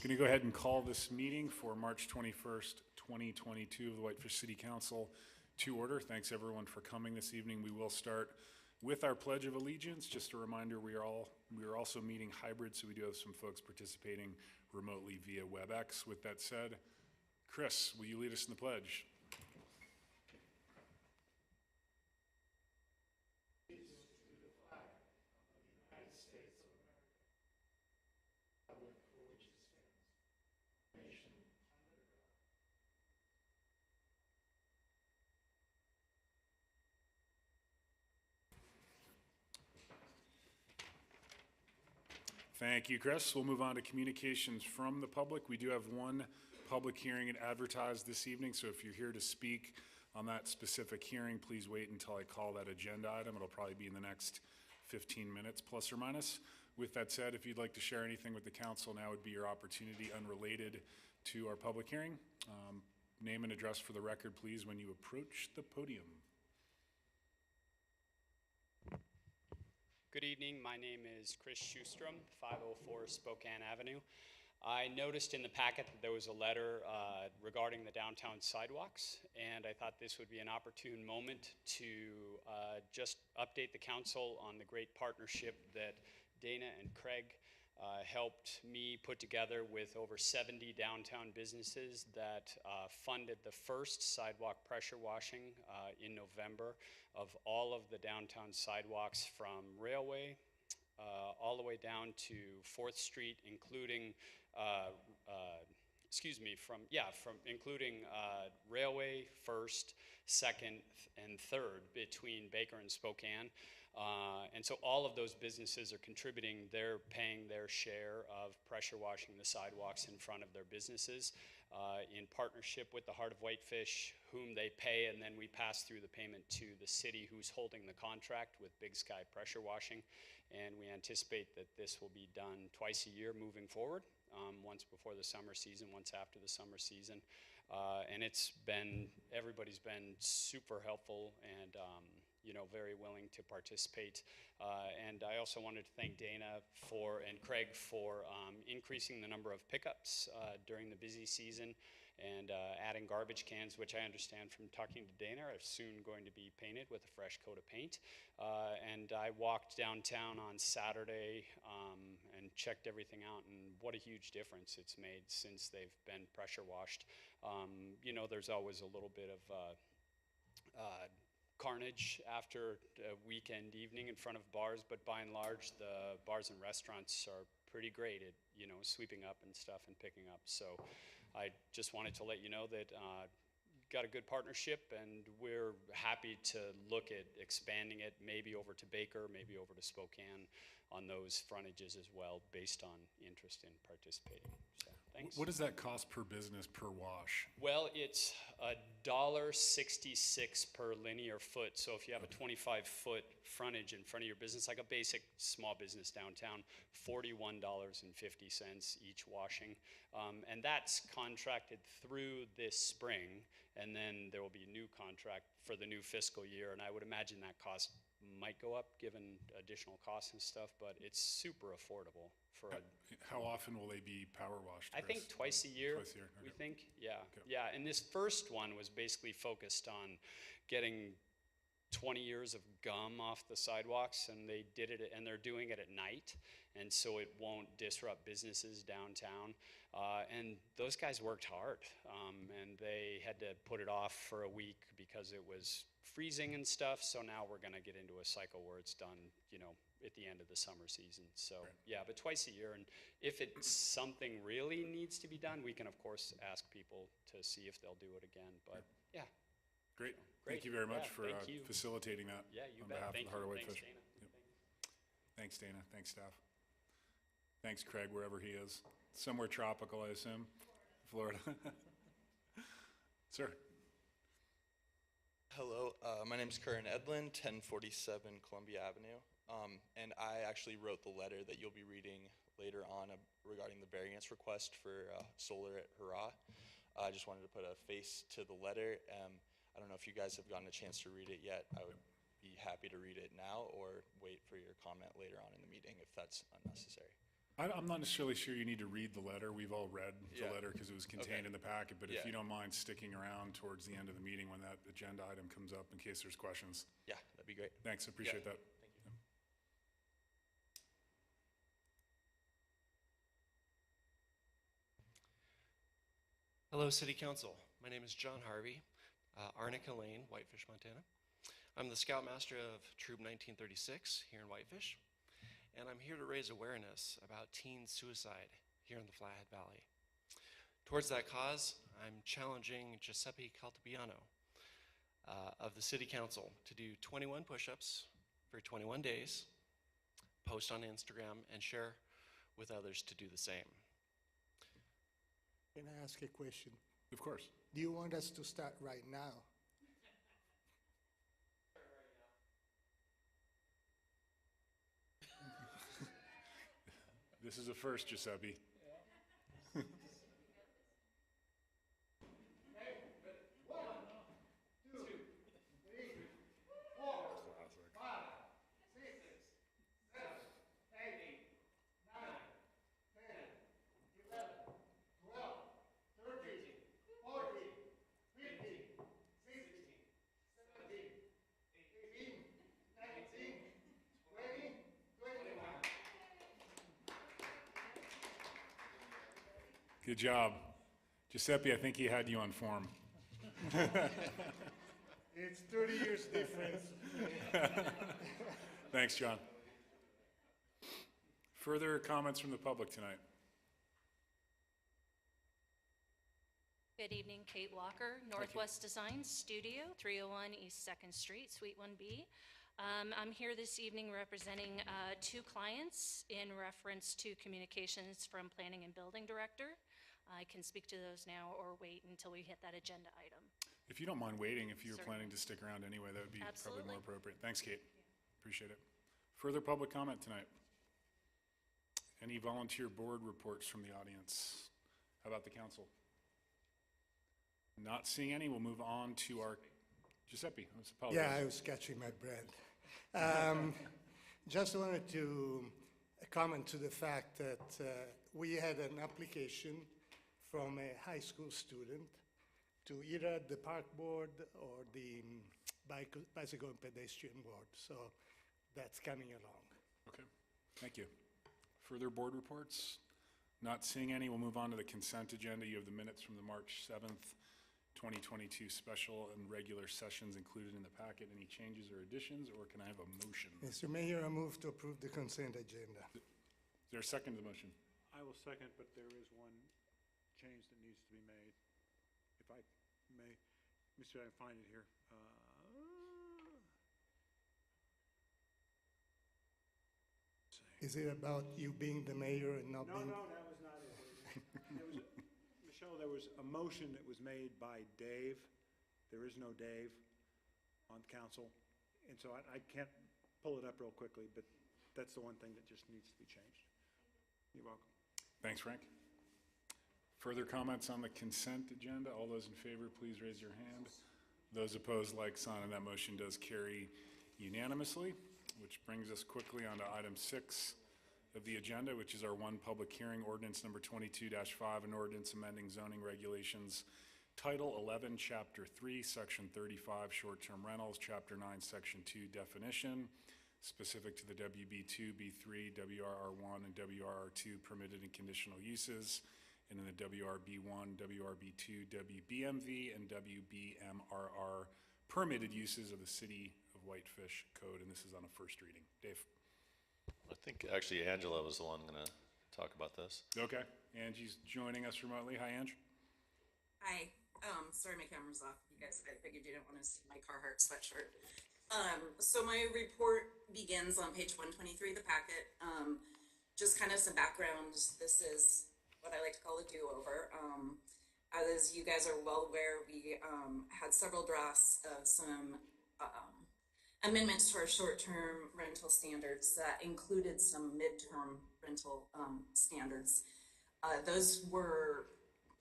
Going to go ahead and call this meeting for March 21st, 2022 of the Whitefish City Council to order. Thanks everyone for coming this evening. We will start with our Pledge of Allegiance. Just a reminder, we are also meeting hybrid, so we do have some folks participating remotely via WebEx. With that said, Chris, will you lead us in the pledge? Thank you, Chris. We'll move on to communications from the public. We do have one public hearing advertised this evening, so if you're here to speak on that specific hearing, please wait until I call that agenda item. It'll probably be in the next 15 minutes, plus or minus. With that said, if you'd like to share anything with the council, now would be your opportunity unrelated to our public hearing. Name and address for the record, please, when you approach the podium. Good evening, my name is Chris Schustrom, 504 Spokane Avenue. I noticed in the packet that there was a letter regarding the downtown sidewalks, and I thought this would be an opportune moment to just update the council on the great partnership that Dana and Craig helped me put together with over 70 downtown businesses that funded the first sidewalk pressure washing in November of all of the downtown sidewalks from Railway all the way down to 4th Street, including including Railway, 1st, 2nd, and 3rd between Baker and Spokane. And so all of those businesses are contributing. They're paying their share of pressure washing the sidewalks in front of their businesses in partnership with the Heart of Whitefish, whom they pay, and then we pass through the payment to the city who's holding the contract with Big Sky Pressure Washing. And we anticipate that this will be done twice a year moving forward, once before the summer season, once after the summer season. And everybody's been super helpful and very willing to participate. And I also wanted to thank Dana and Craig for increasing the number of pickups during the busy season and adding garbage cans, which I understand from talking to Dana are soon going to be painted with a fresh coat of paint. And I walked downtown on Saturday and checked everything out, and what a huge difference it's made since they've been pressure washed. There's always a little bit of carnage after a weekend evening in front of bars, but by and large the bars and restaurants are pretty great at sweeping up and stuff and picking up. So I just wanted to let you know that got a good partnership, and we're happy to look at expanding it maybe over to Baker, maybe over to Spokane on those frontages as well, based on interest in participating. So thanks. What does that cost per business per wash? Well, it's $1.66 per linear foot. So if you have a 25-foot frontage in front of your business, like a basic small business downtown, $41.50 each washing. And that's contracted through this spring, and then there will be a new contract for the new fiscal year. And I would imagine that cost might go up given additional costs and stuff, but it's super affordable. How often will they be power washed, Chris? I think twice a year. Twice a year, okay. We think, yeah. Okay. Yeah, and this first one was basically focused on getting 20 years of gum off the sidewalks, and they did it, and they're doing it at night, and so it won't disrupt businesses downtown. And those guys worked hard, and they had to put it off for a week because it was freezing and stuff. So now we're going to get into a cycle where it's done, at the end of the summer season. So right. Yeah, but twice a year. And if it's something really needs to be done, we can of course ask people to see if they'll do it again. But yeah. Great. Great. Thank you very much for you. facilitating that. Yeah, you on bet. behalf Thank of the Heart of you. Whitefish. Thanks, Dana. Yep. Thanks, Dana. Thanks, staff. Thanks, Craig, wherever he is. Somewhere tropical, I assume. Florida. Sir. Hello, my name is Curran Edlin, 1047 Columbia Avenue. And I actually wrote the letter that you'll be reading later on regarding the variance request for solar at Hurrah. I just wanted to put a face to the letter. I don't know if you guys have gotten a chance to read it yet. I would be happy to read it now or wait for your comment later on in the meeting if that's unnecessary. I'm not necessarily sure you need to read the letter. We've all read the Yeah. letter because it was contained Okay. in the packet, but if Yeah. you don't mind sticking around towards the end of the meeting when that agenda item comes up in case there's questions. Yeah, that'd be great. Thanks, I appreciate that. Thank you. Hello, City Council. My name is John Harvey, Arnica Lane, Whitefish, Montana. I'm the Scoutmaster of Troop 1936 here in Whitefish, and I'm here to raise awareness about teen suicide here in the Flathead Valley. Towards that cause, I'm challenging Giuseppe Caltabiano of the City Council to do 21 push-ups for 21 days, post on Instagram, and share with others to do the same. Can I ask a question? Of course. Do you want us to start right now? This is a first, Giuseppe. Good job. Giuseppe, I think he had you on form. It's 30 years difference. Thanks, John. Further comments from the public tonight? Good evening, Kate Walker, Northwest Design Studio, 301 East 2nd Street, Suite 1B. I'm here this evening representing two clients in reference to communications from Planning and Building Director. I can speak to those now or wait until we hit that agenda item. If you don't mind waiting, if you're Certainly. planning to stick around anyway, that would be probably more Absolutely. appropriate. Thanks, Kate. Appreciate it. Further public comment tonight? Any volunteer board reports from the audience? How about the council? Not seeing any, we'll move on to our, Giuseppe, let's apologize. Yeah, I was catching my breath. Just wanted to comment to the fact that we had an application from a high school student to either the park board or the bicycle and pedestrian board. So that's coming along. Okay, thank you. Further board reports? Not seeing any, we'll move on to the consent agenda. You have the minutes from the March 7th, 2022 special and regular sessions included in the packet. Any changes or additions, or can I have a motion? Mr. Mayor, I move to approve the consent agenda. Is there a second to the motion? I will second, but there is one change that needs to be made. If I may, Mr. I find it here. Is it about you being the mayor and not No, being? that was not it. Michelle, there was a motion that was made by Dave. There is no Dave on council. And so I can't pull it up real quickly, but that's the one thing that just needs to be changed. You're welcome. Thanks, Frank. Further comments on the consent agenda? All those in favor, please raise your hand. Those opposed, like sign, and that motion does carry unanimously, which brings us quickly on to item 6 of the agenda, which is our one public hearing, ordinance number 22-5, an ordinance amending zoning regulations, Title 11, Chapter 3, Section 35, short-term rentals, Chapter 9, Section 2, definition, specific to the WB2, B3, WRR1, and WRR2 permitted and conditional uses, and in the WRB1, WRB2, WBMV, and WBMRR permitted uses of the City of Whitefish Code, and this is on a first reading. Dave? I think actually Angela was the one going to talk about this. Okay, Angie's joining us remotely. Hi, Ange. Hi, sorry my camera's off. You guys, I figured you didn't want to see my Carhartt sweatshirt. So my report begins on page 123 of the packet. Just kind of some background. This is what I like to call a do-over. As you guys are well aware, we had several drafts of some amendments to our short-term rental standards that included some midterm rental standards. Those were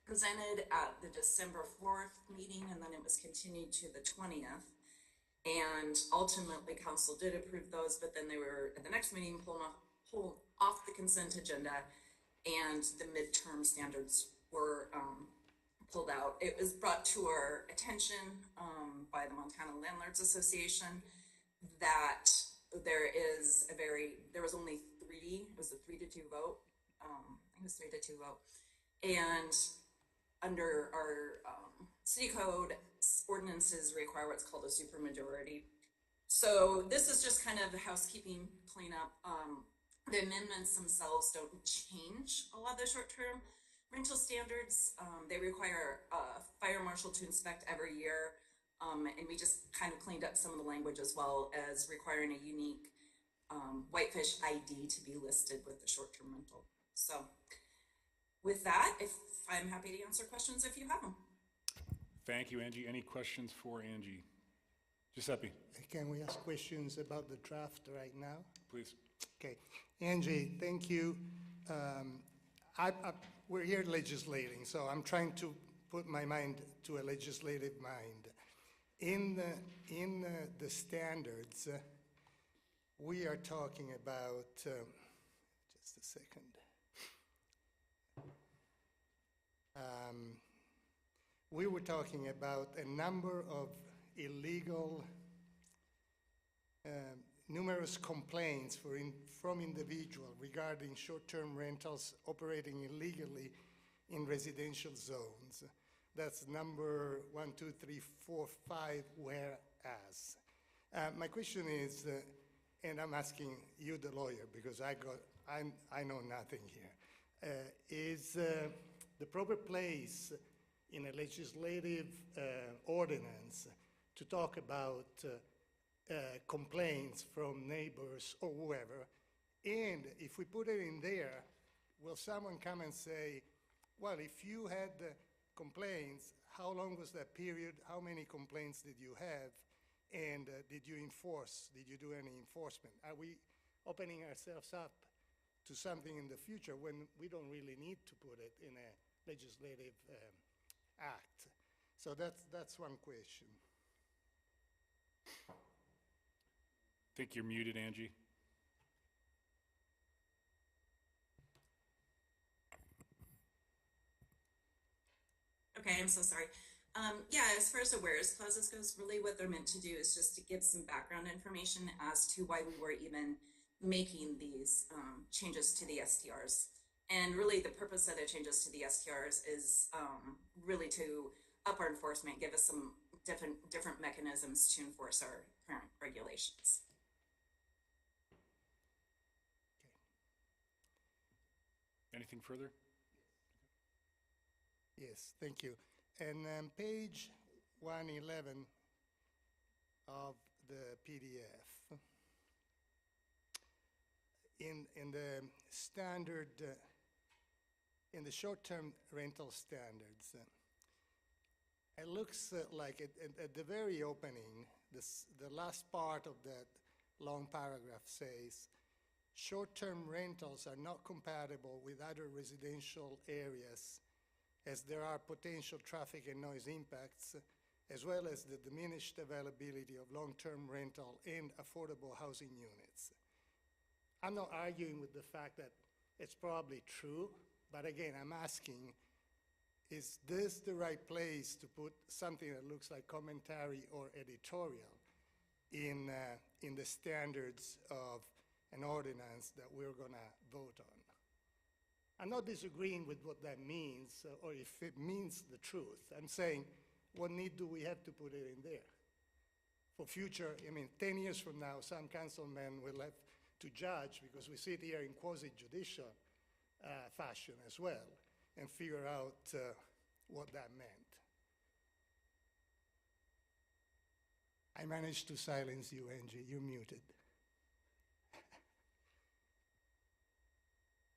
presented at the December 4th meeting, and then it was continued to the 20th. And ultimately, council did approve those, but then they were at the next meeting pulled off the consent agenda, and the midterm standards were pulled out. It was brought to our attention by the Montana Landlords Association that there was only three, it was a 3-2 vote. I think it was 3-2 vote. And under our city code, ordinances require what's called a supermajority. So this is just kind of a housekeeping cleanup. The amendments themselves don't change a lot of the short-term rental standards. They require a fire marshal to inspect every year. And we just kind of cleaned up some of the language as well as requiring a unique Whitefish ID to be listed with the short-term rental. So with that, I'm happy to answer questions if you have them. Thank you, Angie. Any questions for Angie? Giuseppe, Can we ask questions about the draft right now? please. Okay, Angie, thank you. We're here legislating, so I'm trying to put my mind to a legislative mind. In the standards, we are talking about, just a second. We were talking about a number of illegal, numerous complaints from individuals regarding short-term rentals operating illegally in residential zones. That's number 1, 2, 3, 4, 5, whereas. My question is, and I'm asking you, the lawyer, because I know nothing here, is the proper place in a legislative ordinance to talk about complaints from neighbors or whoever, and if we put it in there, will someone come and say, well, if you had complaints, how long was that period? How many complaints did you have? And did you do any enforcement? Are we opening ourselves up to something in the future when we don't really need to put it in a legislative act? So that's one question. I think you're muted, Angie. Okay, I'm so sorry. Yeah, as far as the whereas clauses goes, really what they're meant to do is just to give some background information as to why we were even making these changes to the STRs. And really the purpose of the changes to the STRs is really to up our enforcement, give us some different mechanisms to enforce our current regulations. Anything further? Yes, thank you. And page 111 of the PDF, in the standard, in the short-term rental standards, it looks like at the very opening, the last part of that long paragraph says, short-term rentals are not compatible with other residential areas as there are potential traffic and noise impacts, as well as the diminished availability of long-term rental and affordable housing units. I'm not arguing with the fact that it's probably true, but again, I'm asking, is this the right place to put something that looks like commentary or editorial in the standards of an ordinance that we're gonna vote on? I'm not disagreeing with what that means or if it means the truth. I'm saying, what need do we have to put it in there? For future, 10 years from now, some councilmen will have to judge, because we sit here in quasi-judicial fashion as well, and figure out what that meant. I managed to silence you, Angie. You're muted.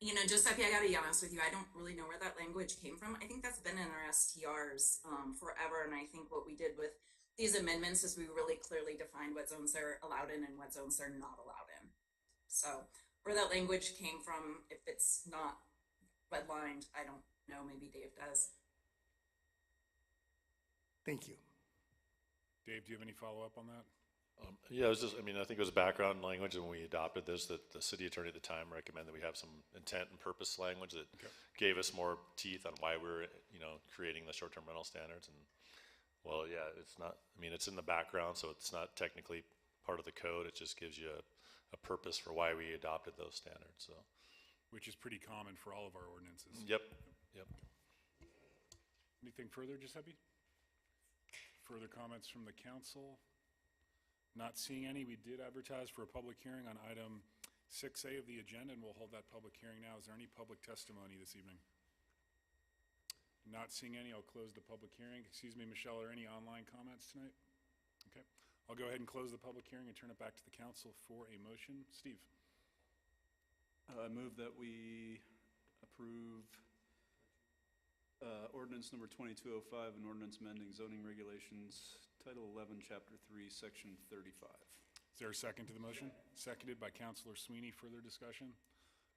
You know, Giuseppe, I gotta be honest with you, I don't really know where that language came from. I think that's been in our STRs forever, and I think what we did with these amendments is we really clearly defined what zones they're allowed in and what zones they're not allowed in. So where that language came from, if it's not redlined, I don't know, maybe Dave does. Thank you. Dave, do you have any follow-up on that? Yeah, it was just, I mean, I think it was background language, and when we adopted this, that the city attorney at the time recommended we have some intent and purpose language that gave us more teeth on why we're, creating the short-term rental standards. And, well, yeah, it's not, I mean, it's in the background, so it's not technically part of the code. It just gives you a purpose for why we adopted those standards, so. Which is pretty common for all of our ordinances. Yep. Anything further, Giuseppe? Further comments from the council? Not seeing any. We did advertise for a public hearing on item 6A of the agenda, and we'll hold that public hearing now. Is there any public testimony this evening? Not seeing any. I'll close the public hearing. Excuse me, Michelle, are any online comments tonight? Okay. I'll go ahead and close the public hearing and turn it back to the council for a motion. Steve? I move that we approve ordinance number 2205, an ordinance amending zoning regulations, Title 11, Chapter 3, Section 35. Is there a second to the motion? Seconded by Councilor Sweeney. Further discussion?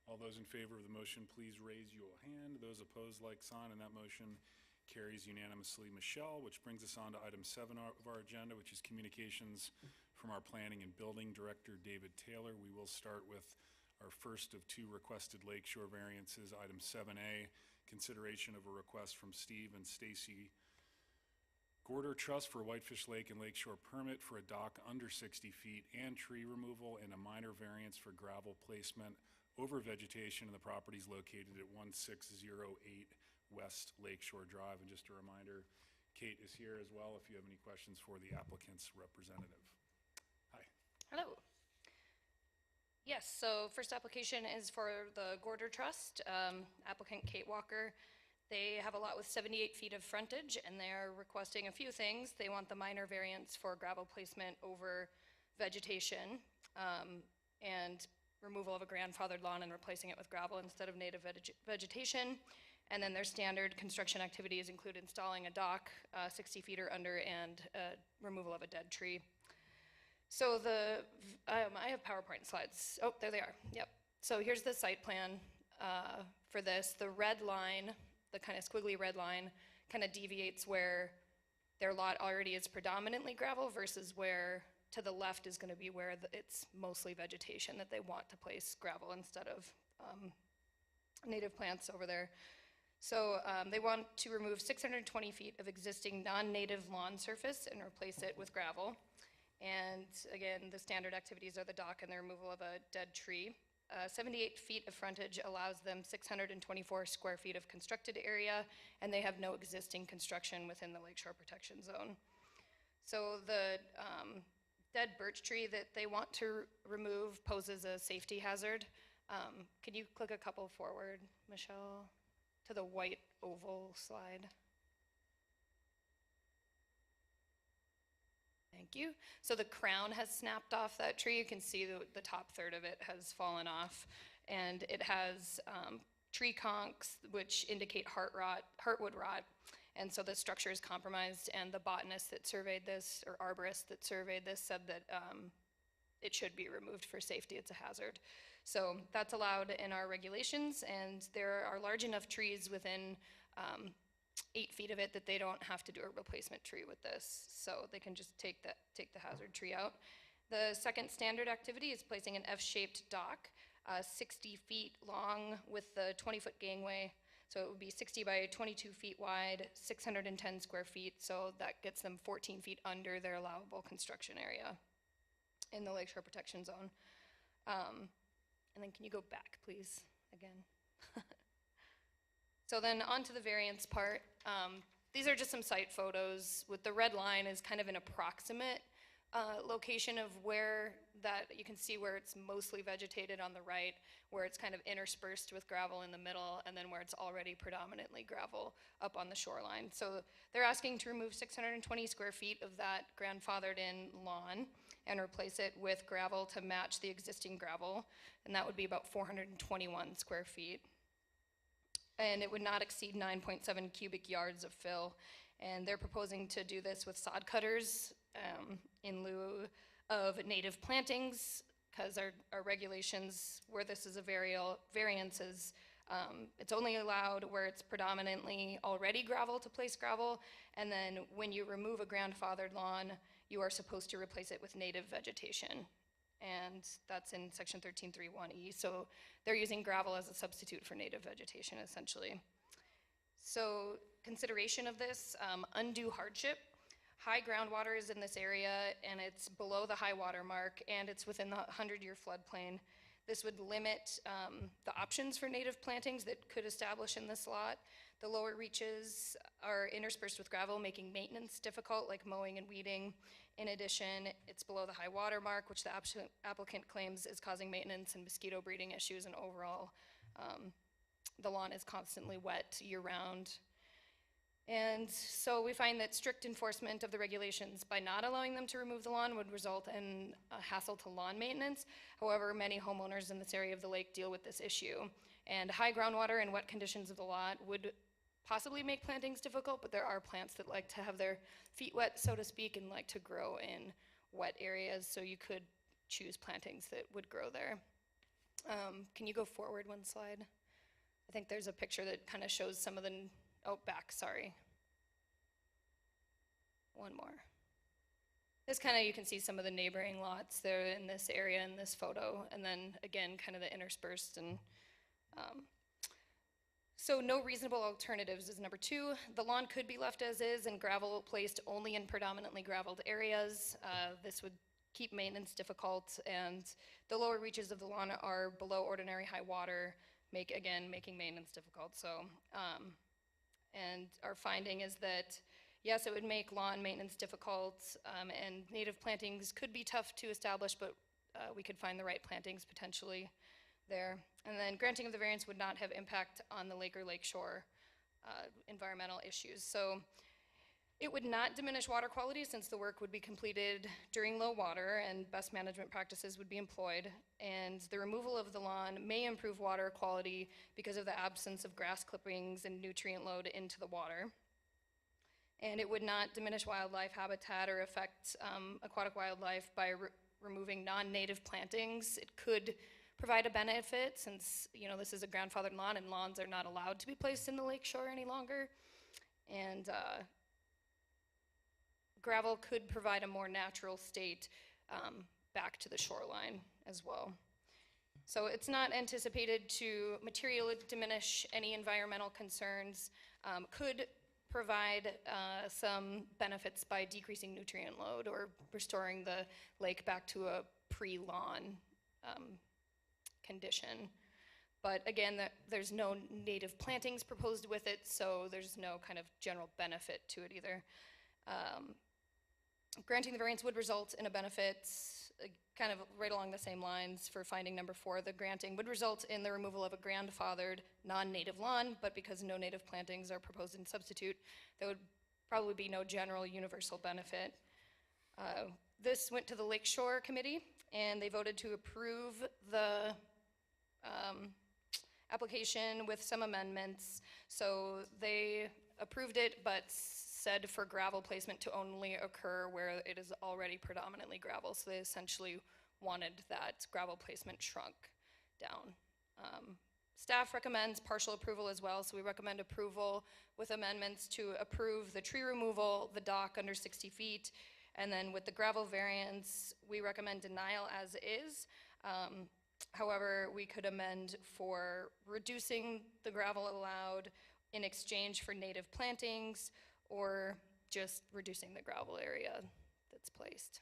All those in favor of the motion, please raise your hand. Those opposed, like sign, and that motion carries unanimously. Michelle, which brings us on to item 7 of our agenda, which is communications from our Planning and Building Director, David Taylor. We will start with our first of 2 requested Lakeshore variances. Item 7A, consideration of a request from Steve and Stacy Gorder Trust for Whitefish Lake and Lakeshore permit for a dock under 60 feet and tree removal, and a minor variance for gravel placement over vegetation in the properties located at 1608 West Lakeshore Drive. And just a reminder, Kate is here as well if you have any questions for the applicant's representative. Hi. Hello. Yes, so first application is for the Gorder Trust, applicant Kate Walker. They have a lot with 78 feet of frontage, and they are requesting a few things. They want the minor variance for gravel placement over vegetation, and removal of a grandfathered lawn and replacing it with gravel instead of native vegetation. And then their standard construction activities include installing a dock 60 feet or under, and removal of a dead tree. So I have PowerPoint slides. Oh, there they are. Yep. So here's the site plan for this. The red line, the kind of squiggly red line, kind of deviates where their lot already is predominantly gravel versus where to the left is going to be where it's mostly vegetation that they want to place gravel instead of native plants over there. So they want to remove 620 feet of existing non-native lawn surface and replace it with gravel. And again, the standard activities are the dock and the removal of a dead tree. 78 feet of frontage allows them 624 square feet of constructed area, and they have no existing construction within the Lakeshore Protection Zone. So the dead birch tree that they want to remove poses a safety hazard. Could you click a couple forward, Michelle, to the white oval slide? Thank you. So the crown has snapped off that tree. You can see the top third of it has fallen off, and it has tree conchs, which indicate heartwood rot. And so the structure is compromised, and the botanist that surveyed this, or arborist that surveyed this, said that it should be removed for safety. It's a hazard. So that's allowed in our regulations, and there are large enough trees within 8 feet of it that they don't have to do a replacement tree with this. So they can just take the hazard tree out. The second standard activity is placing an F-shaped dock, 60 feet long with the 20-foot gangway. So it would be 60 by 22 feet wide, 610 square feet. So that gets them 14 feet under their allowable construction area in the Lakeshore Protection Zone. And then can you go back, please, again? So then on to the variance part. These are just some site photos. With the red line is kind of an approximate location of where that, you can see where it's mostly vegetated on the right, where it's kind of interspersed with gravel in the middle, and then where it's already predominantly gravel up on the shoreline. So they're asking to remove 620 square feet of that grandfathered in lawn and replace it with gravel to match the existing gravel, and that would be about 421 square feet. And it would not exceed 9.7 cubic yards of fill. And they're proposing to do this with sod cutters in lieu of native plantings, because our regulations, where this is a variance, is It's only allowed where it's predominantly already gravel to place gravel, and then when you remove a grandfathered lawn, you are supposed to replace it with native vegetation. And that's in section 13.3.1E. So they're using gravel as a substitute for native vegetation, essentially. So consideration of this, undue hardship. High groundwater is in this area, and it's below the high water mark, and it's within the 100-year floodplain. This would limit the options for native plantings that could establish in this lot. The lower reaches are interspersed with gravel, making maintenance difficult, like mowing and weeding. In addition, it's below the high water mark, which the applicant claims is causing maintenance and mosquito breeding issues, and overall, the lawn is constantly wet year-round. And so we find that strict enforcement of the regulations by not allowing them to remove the lawn would result in a hassle to lawn maintenance. However, many homeowners in this area of the lake deal with this issue. And high groundwater and wet conditions of the lot would possibly make plantings difficult, but there are plants that like to have their feet wet, so to speak, and like to grow in wet areas, so you could choose plantings that would grow there. Can you go forward one slide? I think there's a picture that kind of shows some of the, oh, back, sorry. One more. This kind of, you can see some of the neighboring lots there in this area in this photo, and then again, kind of the interspersed. And so no reasonable alternatives is number 2. The lawn could be left as is and gravel placed only in predominantly graveled areas. This would keep maintenance difficult, and the lower reaches of the lawn are below ordinary high water, making maintenance difficult. So, and our finding is that, yes, it would make lawn maintenance difficult, and native plantings could be tough to establish, but we could find the right plantings potentially there. And then granting of the variance would not have impact on the lake or lakeshore environmental issues. So it would not diminish water quality, since the work would be completed during low water and best management practices would be employed. And the removal of the lawn may improve water quality because of the absence of grass clippings and nutrient load into the water. And it would not diminish wildlife habitat or affect aquatic wildlife by removing non-native plantings. It could provide a benefit, since this is a grandfathered lawn and lawns are not allowed to be placed in the lakeshore any longer. And gravel could provide a more natural state back to the shoreline as well. So it's not anticipated to materially diminish any environmental concerns, could provide some benefits by decreasing nutrient load or restoring the lake back to a pre-lawn condition. But again, there's no native plantings proposed with it, so there's no kind of general benefit to it either. Granting the variance would result in a benefit, kind of right along the same lines for finding number 4. The granting would result in the removal of a grandfathered non-native lawn, but because no native plantings are proposed in substitute, there would probably be no general universal benefit. This went to the Lakeshore Committee, and they voted to approve the application with some amendments. So they approved it, but said for gravel placement to only occur where it is already predominantly gravel. So they essentially wanted that gravel placement shrunk down. Staff recommends partial approval as well, so we recommend approval with amendments to approve the tree removal, the dock under 60 feet, and then with the gravel variance, we recommend denial as is. However, we could amend for reducing the gravel allowed in exchange for native plantings, or just reducing the gravel area that's placed.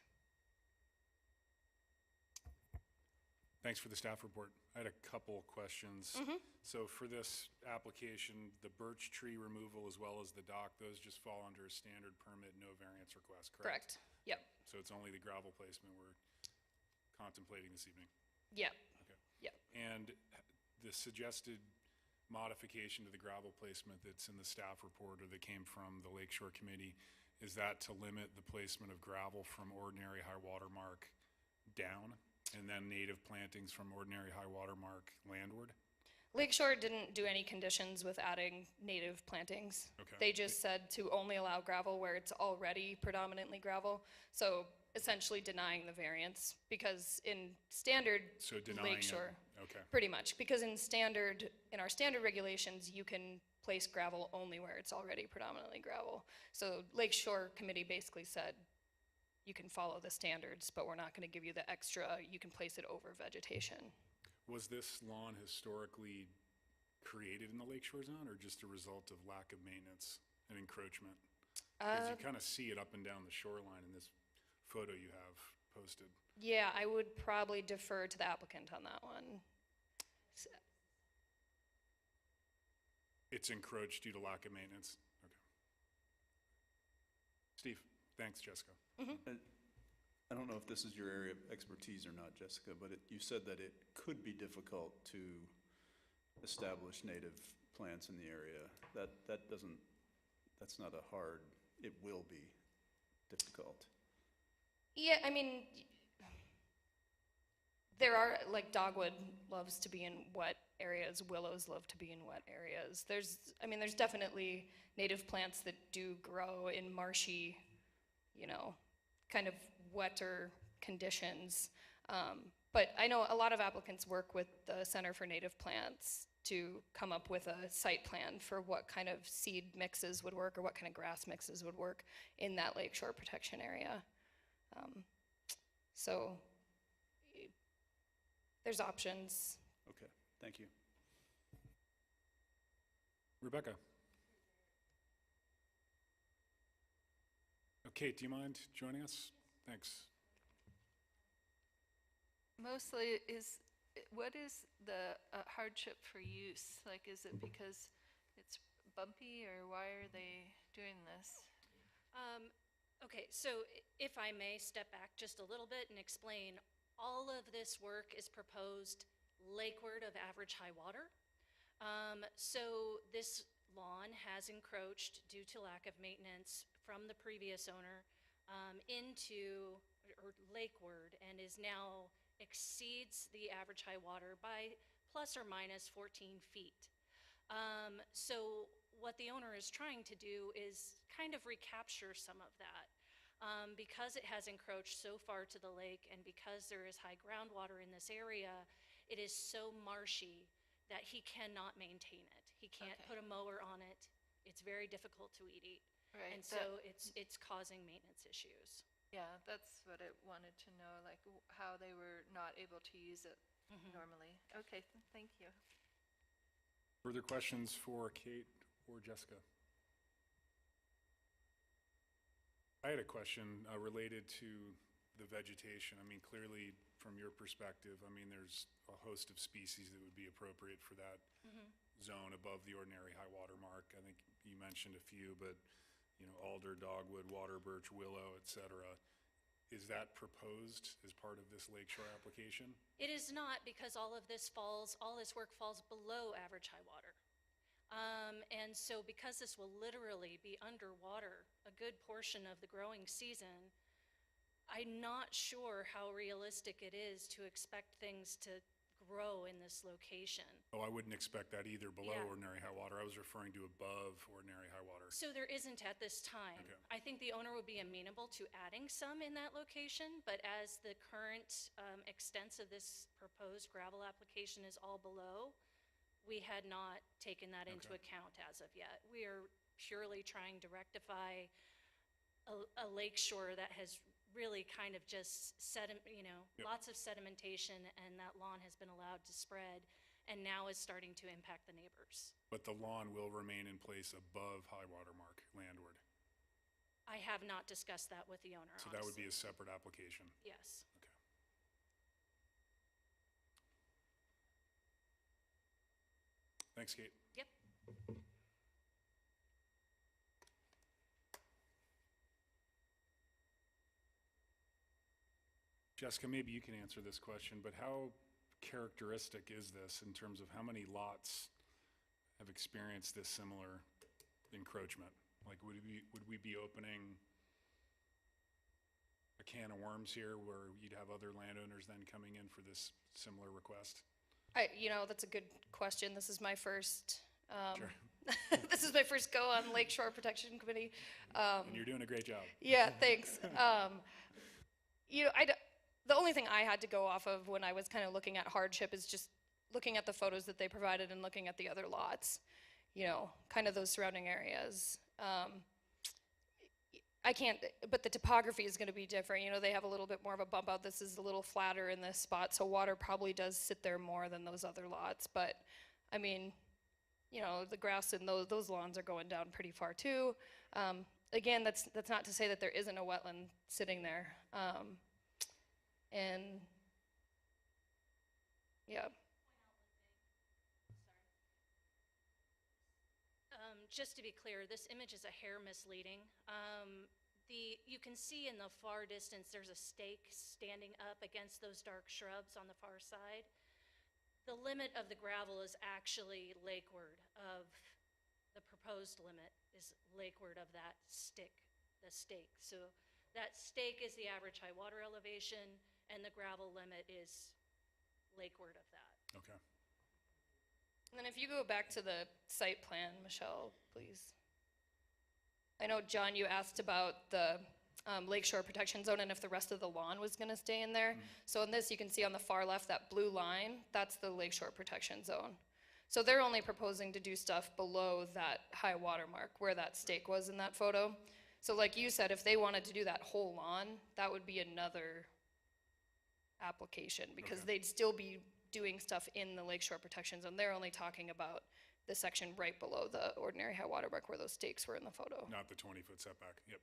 Thanks for the staff report. I had a couple questions. So for this application, the birch tree removal as well as the dock, those just fall under a standard permit, no variance request, correct? Correct, yep. So it's only the gravel placement we're contemplating this evening? Yep. Okay. Yep. And the suggested modification to the gravel placement that's in the staff report or that came from the Lakeshore Committee, is that to limit the placement of gravel from ordinary high water mark down, and then native plantings from ordinary high water mark landward? Lakeshore didn't do any conditions with adding native plantings. Okay. They just said to only allow gravel where it's already predominantly gravel, so essentially denying the variance, because in standard So denying it. Lakeshore, Okay. pretty much, because in our standard regulations, you can place gravel only where it's already predominantly gravel. So Lakeshore Committee basically said, you can follow the standards, but we're not gonna give you the extra, you can place it over vegetation. Was this lawn historically created in the Lakeshore zone or just a result of lack of maintenance and encroachment? Because you kind of see it up and down the shoreline in this photo you have posted. Yeah, I would probably defer to the applicant on that one. It's encroached due to lack of maintenance? Okay. Steve? Thanks, Jessica. I don't know if this is your area of expertise or not, Jessica, but you said that it could be difficult to establish native plants in the area. That's not a hard, it will be difficult. Yeah, I mean, there are, like, dogwood loves to be in wet areas, willows love to be in wet areas. There's definitely native plants that do grow in marshy, kind of wetter conditions. But I know a lot of applicants work with the Center for Native Plants to come up with a site plan for what kind of seed mixes would work or what kind of grass mixes would work in that lakeshore protection area. So there's options. Okay, thank you. Rebecca? Kate, do you mind joining us? Thanks. Mostly what is the hardship for use? Like, is it because it's bumpy, or why are they doing this? Okay, so if I may step back just a little bit and explain, all of this work is proposed lakeward of average high water. So this lawn has encroached due to lack of maintenance from the previous owner into or lakeward, and is now exceeds the average high water by plus or minus 14 feet. So what the owner is trying to do is kind of recapture some of that. Because it has encroached so far to the lake, and because there is high groundwater in this area, it is so marshy that he cannot maintain it. He can't put a mower on it. It's very difficult to weed eat. Right. And so it's causing maintenance issues. Yeah, that's what I wanted to know, like how they were not able to use it normally. Okay, thank you. Further questions for Kate or Jessica? I had a question related to the vegetation. I mean, clearly, from your perspective, I mean, there's a host of species that would be appropriate for that zone above the ordinary high water mark. I think you mentioned a few, but, alder, dogwood, water birch, willow, et cetera. Is that proposed as part of this lakeshore application? It is not, because all this work falls below average high water. And so because this will literally be underwater a good portion of the growing season, I'm not sure how realistic it is to expect things to grow in this location. Oh, I wouldn't expect that either below Yeah. ordinary high water. I was referring to above ordinary high water. So there isn't at this time. Okay. I think the owner would be amenable to adding some in that location, but as the current extents of this proposed gravel application is all below, we had not taken that into account as of yet. We are purely trying to rectify a lakeshore that has really kind of just lots of sedimentation, and that lawn has been allowed to spread and now is starting to impact the neighbors. But the lawn will remain in place above high water mark landward. I have not discussed that with the owner, So that would be honestly. a separate application. Yes. Okay. Thanks, Kate. Yep. Jessica, maybe you can answer this question, but how characteristic is this in terms of how many lots have experienced this similar encroachment? Like, would we be opening a can of worms here where you'd have other landowners then coming in for this similar request? That's a good question. This is my first, Sure. this is my first go on Lakeshore Protection Committee. And you're doing a great job. Yeah, thanks. The only thing I had to go off of when I was kind of looking at hardship is just looking at the photos that they provided and looking at the other lots, kind of those surrounding areas. But the topography is going to be different. They have a little bit more of a bump out. This is a little flatter in this spot, so water probably does sit there more than those other lots. But, I mean, the grass in those lawns are going down pretty far too. Again, that's not to say that there isn't a wetland sitting there. And, yeah. Just to be clear, this image is a hair misleading. You can see in the far distance there's a stake standing up against those dark shrubs on the far side. The limit of the gravel is actually lakeward of the proposed limit is lakeward of that the stake. So that stake is the average high water elevation, and the gravel limit is lakeward of that. Okay. And then if you go back to the site plan, Michelle, please. I know, John, you asked about the Lakeshore Protection Zone and if the rest of the lawn was going to stay in there. So in this, you can see on the far left, that blue line, that's the Lakeshore Protection Zone. So they're only proposing to do stuff below that high water mark where that stake was in that photo. So like you said, if they wanted to do that whole lawn, that would be another application because they'd still be doing stuff in the Lakeshore Protection Zone. They're only talking about the section right below the ordinary high water mark where those stakes were in the photo. Not the 20-foot setback. Yep.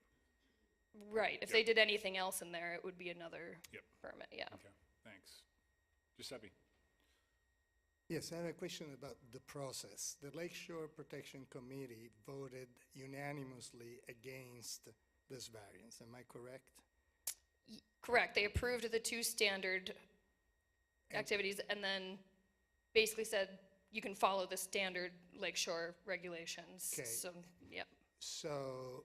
Right. If they did anything else in there, it would be another permit. Yeah. Okay. Thanks. Giuseppe. Yes, I have a question about the process. The Lakeshore Protection Committee voted unanimously against this variance. Am I correct? Correct. They approved the two standard activities and then basically said you can follow the standard Lakeshore regulations. Okay. So, yeah. So,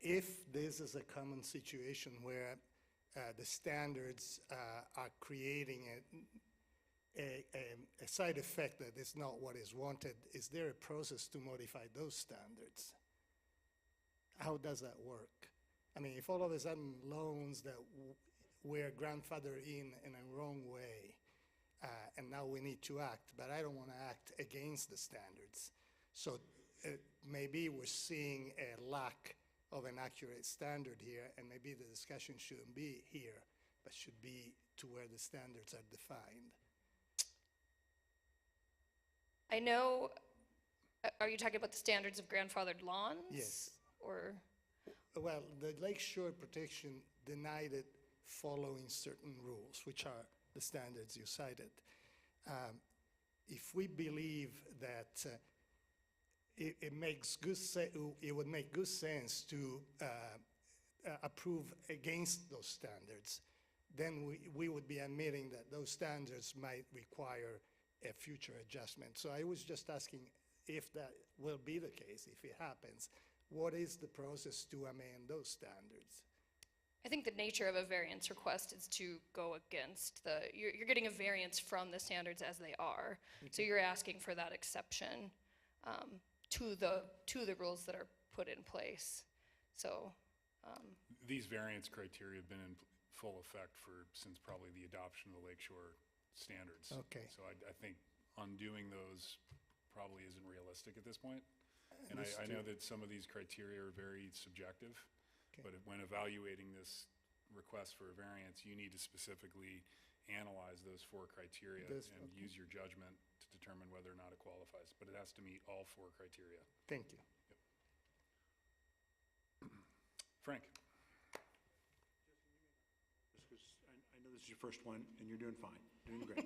if this is a common situation where the standards are creating a side effect that is not what is wanted, is there a process to modify those standards? How does that work? I mean, if all of a sudden loans that were grandfathered in a wrong way, and now we need to act, but I don't want to act against the standards. So maybe we're seeing a lack of an accurate standard here, and maybe the discussion shouldn't be here, but should be to where the standards are defined. I know, are you talking about the standards of grandfathered lawns? Yes. Or? Well, the Lakeshore Protection denied it following certain rules, which are the standards you cited. If we believe that it makes good it would make good sense to approve against those standards, then we would be admitting that those standards might require a future adjustment. So I was just asking if that will be the case, if it happens, what is the process to amend those standards? I think the nature of a variance request is to go against you're getting a variance from the standards as they are. Okay. So you're asking for that exception to the rules that are put in place. So these variance criteria have been in full effect since probably the adoption of the Lakeshore standards. Okay. So I think undoing those probably isn't realistic at this point. And I know that some of these criteria are very subjective, but when evaluating this request for a variance, you need to specifically analyze those four criteria and use your judgment to determine whether or not it qualifies. But it has to meet all four criteria. Thank you. Yep. Frank. Just because I know this is your first one, and you're doing fine, doing great.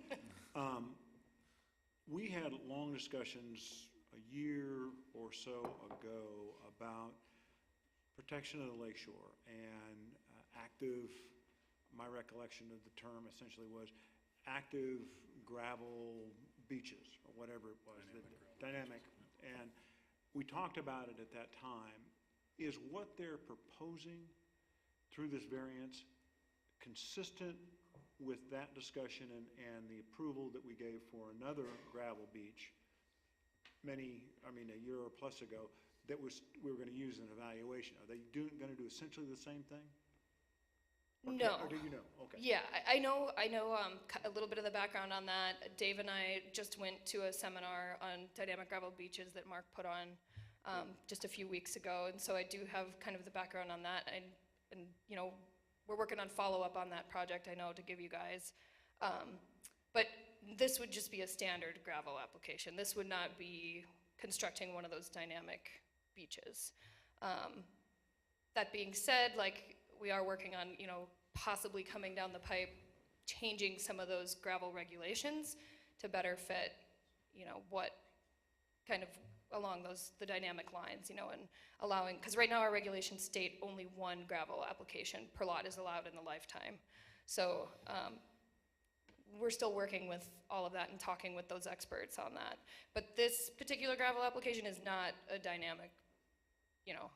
We had long discussions a year or so ago about protection of the lakeshore and my recollection of the term essentially was active gravel beaches or whatever it was. Dynamic. And we talked about it at that time. Is what they're proposing through this variance consistent with that discussion and the approval that we gave for another gravel beach a year or plus ago, that we were gonna use an evaluation. Are they gonna do essentially the same thing? No. Or do you know? Okay. Yeah, I know a little bit of the background on that. Dave and I just went to a seminar on dynamic gravel beaches that Mark put on just a few weeks ago, and so I do have kind of the background on that, and you know, we're working on follow-up on that project, I know, to give you guys. But this would just be a standard gravel application. This would not be constructing one of those dynamic beaches. That being said, like, we are working on, you know, possibly coming down the pipe, changing some of those gravel regulations to better fit, you know, what kind of along the dynamic lines, you know, and allowing, because right now our regulations state only one gravel application per lot is allowed in the lifetime. So we're still working with all of that and talking with those experts on that. But this particular gravel application is not a dynamic, you know,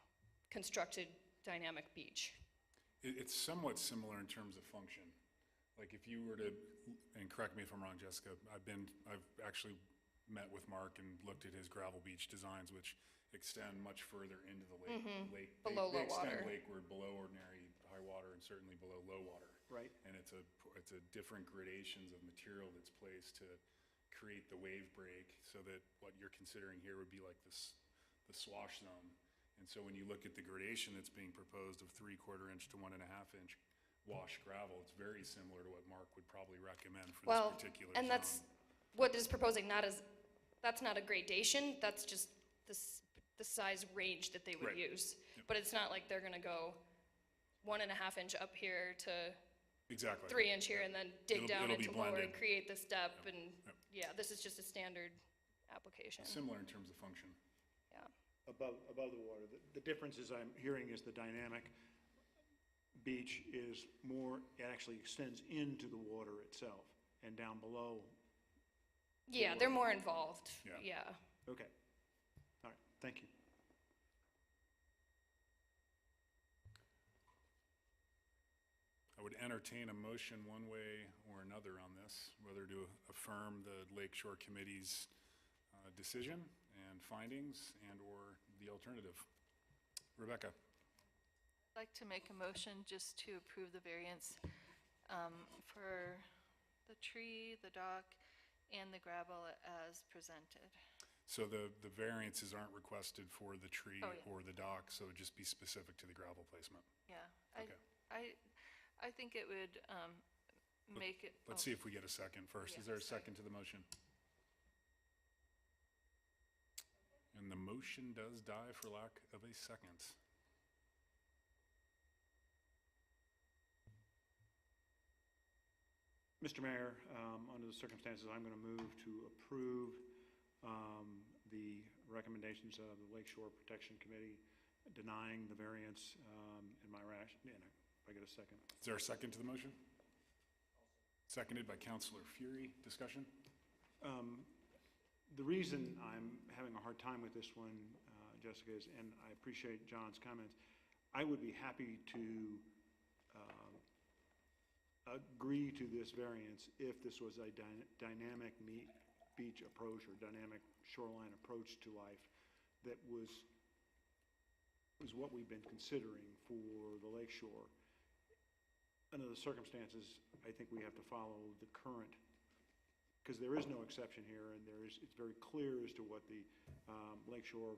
constructed dynamic beach. It's somewhat similar in terms of function. Like if you were to, and correct me if I'm wrong, Jessica, I've actually met with Mark and looked at his gravel beach designs, which extend much further into the lake. Below they low water. extend lakeward below ordinary high water and certainly below low water. Right. And it's a different gradations of material that's placed to create the wave break, so that what you're considering here would be like the swash zone. And so when you look at the gradation that's being proposed of 3/4 inch to 1.5 inch wash gravel, it's very similar to what Mark would probably recommend for this particular and zone. that's what is proposing. That's not a gradation. That's just the size range that they would Right. use. Yep. But it's not like they're gonna go 1.5 inch up here to Exactly. 3 inch here and then dig down it'll be into lower and blended. create the step. Yep. And Yep. yeah, this is just a standard application. Similar in terms of function. Yeah. Above the water. The difference is I'm hearing is the dynamic beach is more, it actually extends into the water itself and down below. Yeah, they're more involved. Yeah. Yeah. Okay. All right, thank you. I would entertain a motion one way or another on this, whether to affirm the Lakeshore Committee's decision and findings and/or the alternative. Rebecca? I'd like to make a motion just to approve the variance for the tree, the dock, and the gravel as presented. So the variances aren't requested for the tree Oh, yeah. or the dock, so it'd just be specific to the gravel placement. Yeah, Okay. I think it would make it. Let's see if we get a second first. Yeah, Is there a sorry. second to the motion? And the motion does die for lack of a second. Mr. Mayor, under the circumstances, I'm going to move to approve the recommendations of the Lakeshore Protection Committee denying the variance in my if I get a second. Is there a second to the motion? Seconded by Councilor Fury. Discussion? The reason I'm having a hard time with this one, Jessica, is, and I appreciate John's comments, I would be happy to agree to this variance if this was a dynamic beach approach or dynamic shoreline approach to life that was what we've been considering for the Lakeshore. Under the circumstances, I think we have to follow the current, because there is no exception here, and it's very clear as to what the Lakeshore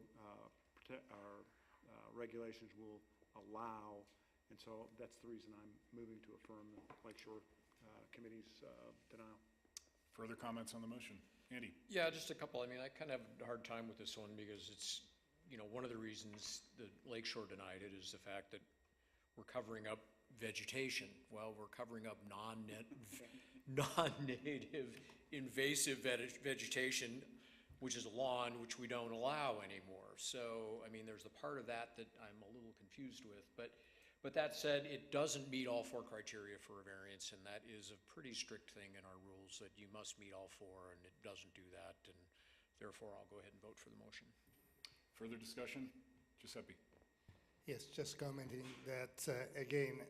regulations will allow. And so that's the reason I'm moving to affirm the Lakeshore Committee's denial. Further comments on the motion? Andy? Yeah, just a couple. I mean, I kind of have a hard time with this one because it's, you know, one of the reasons that Lakeshore denied it is the fact that we're covering up vegetation. Well, we're covering up non-native invasive vegetation, which is lawn, which we don't allow anymore. So, I mean, there's the part of that I'm a little confused with. But that said, it doesn't meet all four criteria for a variance, and that is a pretty strict thing in our rules, that you must meet all four, and it doesn't do that, and therefore I'll go ahead and vote for the motion. Further discussion? Giuseppe? Yes, just commenting that, again,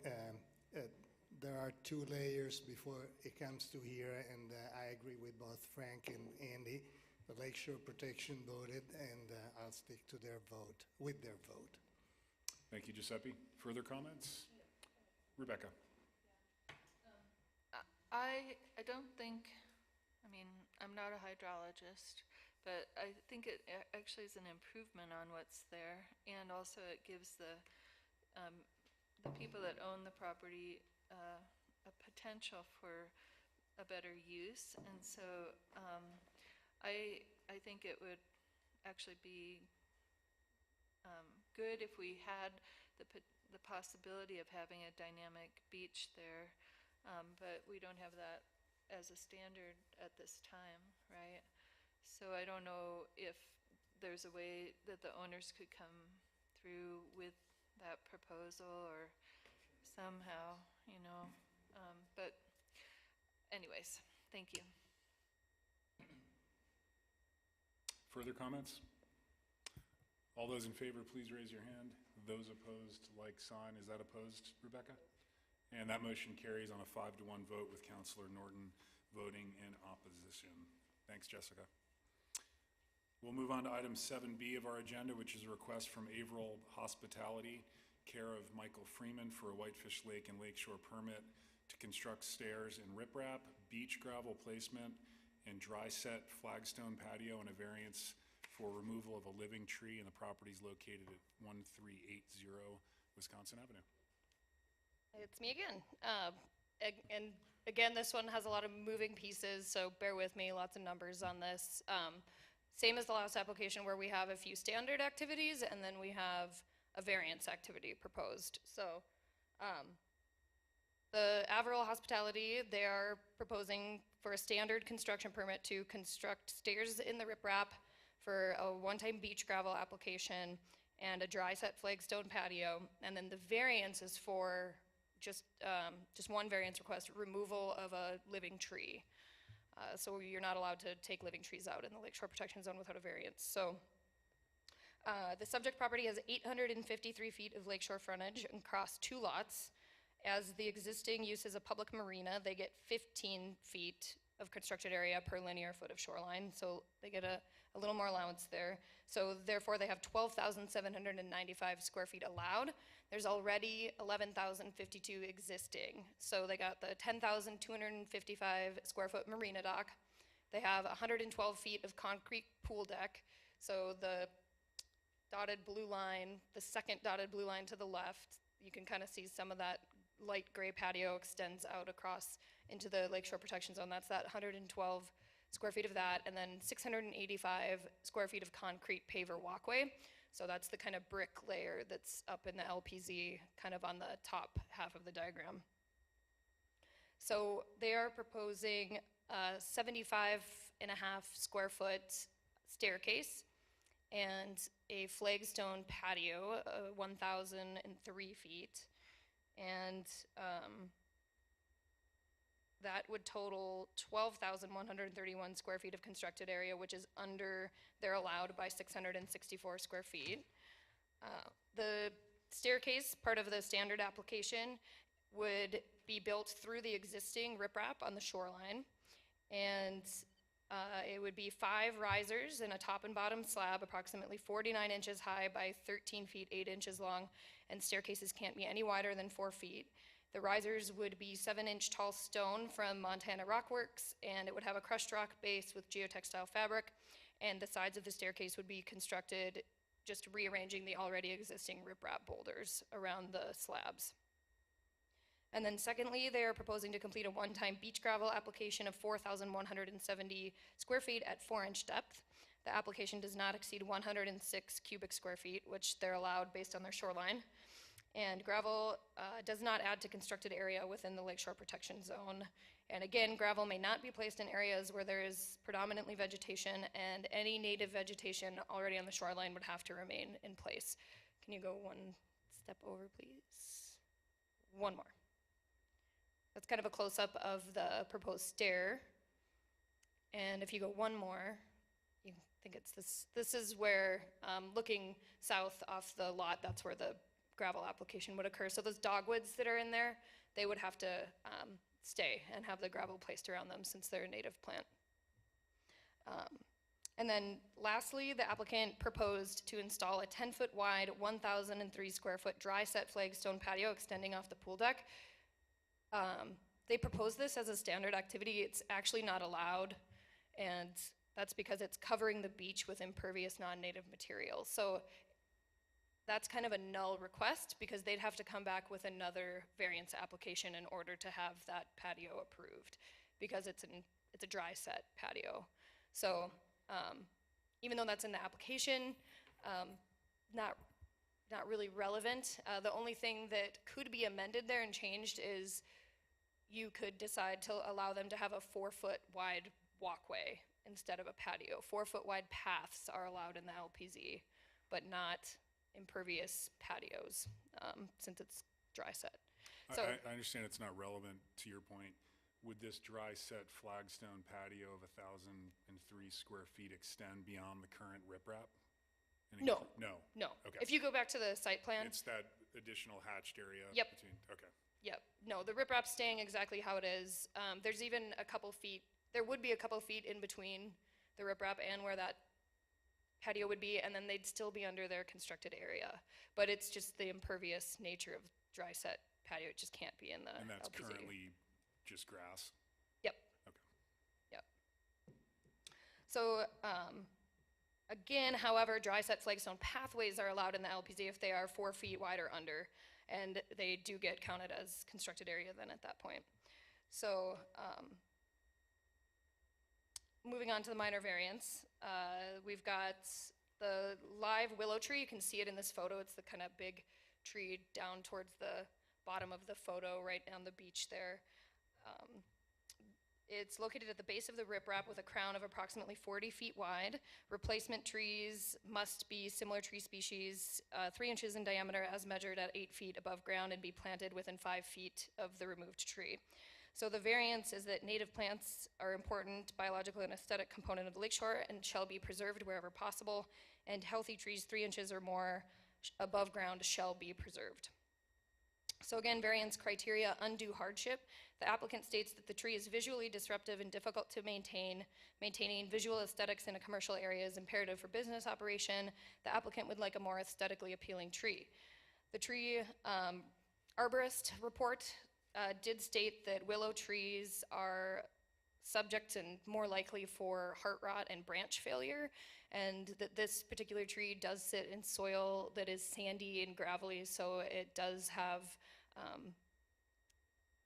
there there are 2 layers before it comes to here, and I agree with both Frank and Andy. The Lakeshore Protection voted, and I'll stick to their vote, with their vote. Thank you, Giuseppe. Further comments? Rebecca? I don't think, I mean, I'm not a hydrologist, but I think it actually is an improvement on what's there, and also it gives the people that own the property a potential for a better use, and so I think it would actually be good if we had the possibility of having a dynamic beach there, but we don't have that as a standard at this time, right? So I don't know if there's a way that the owners could come through with that proposal or somehow, you know, but anyways, thank you. Further comments? All those in favor, please raise your hand. Those opposed, like sign. Is that opposed, Rebecca? And that motion carries on a 5-1 vote with Councilor Norton voting in opposition. Thanks, Jessica. We'll move on to item 7B of our agenda, which is a request from Averill Hospitality, care of Michael Freeman, for a Whitefish Lake and Lakeshore permit to construct stairs in riprap, beach gravel placement, and dry set flagstone patio, and a variance for removal of a living tree, and the property is located at 1380 Wisconsin Avenue. It's me again. And again, this one has a lot of moving pieces, so bear with me, lots of numbers on this. Same as the last application where we have a few standard activities and then we have a variance activity proposed. So the Averill Hospitality, they are proposing for a standard construction permit to construct stairs in the riprap for a one-time beach gravel application and a dry set flagstone patio. And then the variance is for just one variance request, removal of a living tree. So you're not allowed to take living trees out in the Lakeshore Protection Zone without a variance. So the subject property has 853 feet of lakeshore frontage across 2 lots. As the existing use is a public marina, they get 15 feet of constructed area per linear foot of shoreline. So they get a little more allowance there. So therefore they have 12,795 square feet allowed. There's already 11,052 existing. So they got the 10,255 square foot marina dock. They have 112 feet of concrete pool deck. So the dotted blue line, the second dotted blue line to the left, you can kind of see some of that light gray patio extends out across into the Lakeshore Protection Zone. That's that 112 square feet of that, and then 685 square feet of concrete paver walkway. So that's the kind of brick layer that's up in the LPZ, kind of on the top half of the diagram. So they are proposing a 75.5 square foot staircase and a flagstone patio, 1,003 feet. And that would total 12,131 square feet of constructed area, which is under their allowed by 664 square feet. The staircase, part of the standard application, would be built through the existing riprap on the shoreline. And it would be 5 risers and a top and bottom slab, approximately 49 inches high by 13 feet, 8 inches long, and staircases can't be any wider than 4 feet. The risers would be 7-inch tall stone from Montana Rockworks, and it would have a crushed rock base with geotextile fabric, and the sides of the staircase would be constructed just rearranging the already existing riprap boulders around the slabs. And then secondly, they are proposing to complete a one-time beach gravel application of 4,170 square feet at 4-inch depth. The application does not exceed 106 cubic square feet, which they're allowed based on their shoreline. And gravel does not add to constructed area within the Lakeshore Protection Zone. And again, gravel may not be placed in areas where there is predominantly vegetation, and any native vegetation already on the shoreline would have to remain in place. Can you go one step over, please? One more. That's kind of a close-up of the proposed stair. And if you go one more, you think it's this. This is where, looking south off the lot, that's where the gravel application would occur. So those dogwoods that are in there, they would have to stay and have the gravel placed around them since they're a native plant. And then lastly, the applicant proposed to install a 10-foot wide, 1,003 square foot dry set flagstone patio extending off the pool deck. They proposed this as a standard activity. It's actually not allowed, and that's because it's covering the beach with impervious non-native material. So that's kind of a null request because they'd have to come back with another variance application in order to have that patio approved because it's a dry set patio. So even though that's in the application, not really relevant. The only thing that could be amended there and changed is you could decide to allow them to have a 4-foot wide walkway instead of a patio. 4-foot wide paths are allowed in the LPZ, but not impervious patios since it's dry set. So I understand it's not relevant to your point. Would this dry set flagstone patio of 1,003 square feet extend beyond the current riprap? No. No? Okay. If you go back to the site plan. It's that additional hatched area? Yep. Okay. Yep. No, the riprap's staying exactly how it is. There's even a couple feet, there would be a couple feet in between the riprap and where that patio would be, and then they'd still be under their constructed area. But it's just the impervious nature of dry set patio. It just can't be in the And that's LPZ. currently just grass? Yep. Okay. Yep. So, again, however, dry set flagstone pathways are allowed in the LPZ if they are 4 feet wide or under, and they do get counted as constructed area then at that point. So, moving on to the minor variance, we've got the live willow tree. You can see it in this photo. It's the kind of big tree down towards the bottom of the photo, right on the beach there. It's located at the base of the riprap with a crown of approximately 40 feet wide. Replacement trees must be similar tree species, 3 inches in diameter as measured at 8 feet above ground and be planted within 5 feet of the removed tree. So the variance is that native plants are important biological and aesthetic component of the lakeshore and shall be preserved wherever possible, and healthy trees 3 inches or more above ground shall be preserved. So again, variance criteria, undue hardship. The applicant states that the tree is visually disruptive and difficult to maintain. Maintaining visual aesthetics in a commercial area is imperative for business operation. The applicant would like a more aesthetically appealing tree. The tree arborist report did state that willow trees are subject and more likely for heart rot and branch failure, and that this particular tree does sit in soil that is sandy and gravelly, so it does have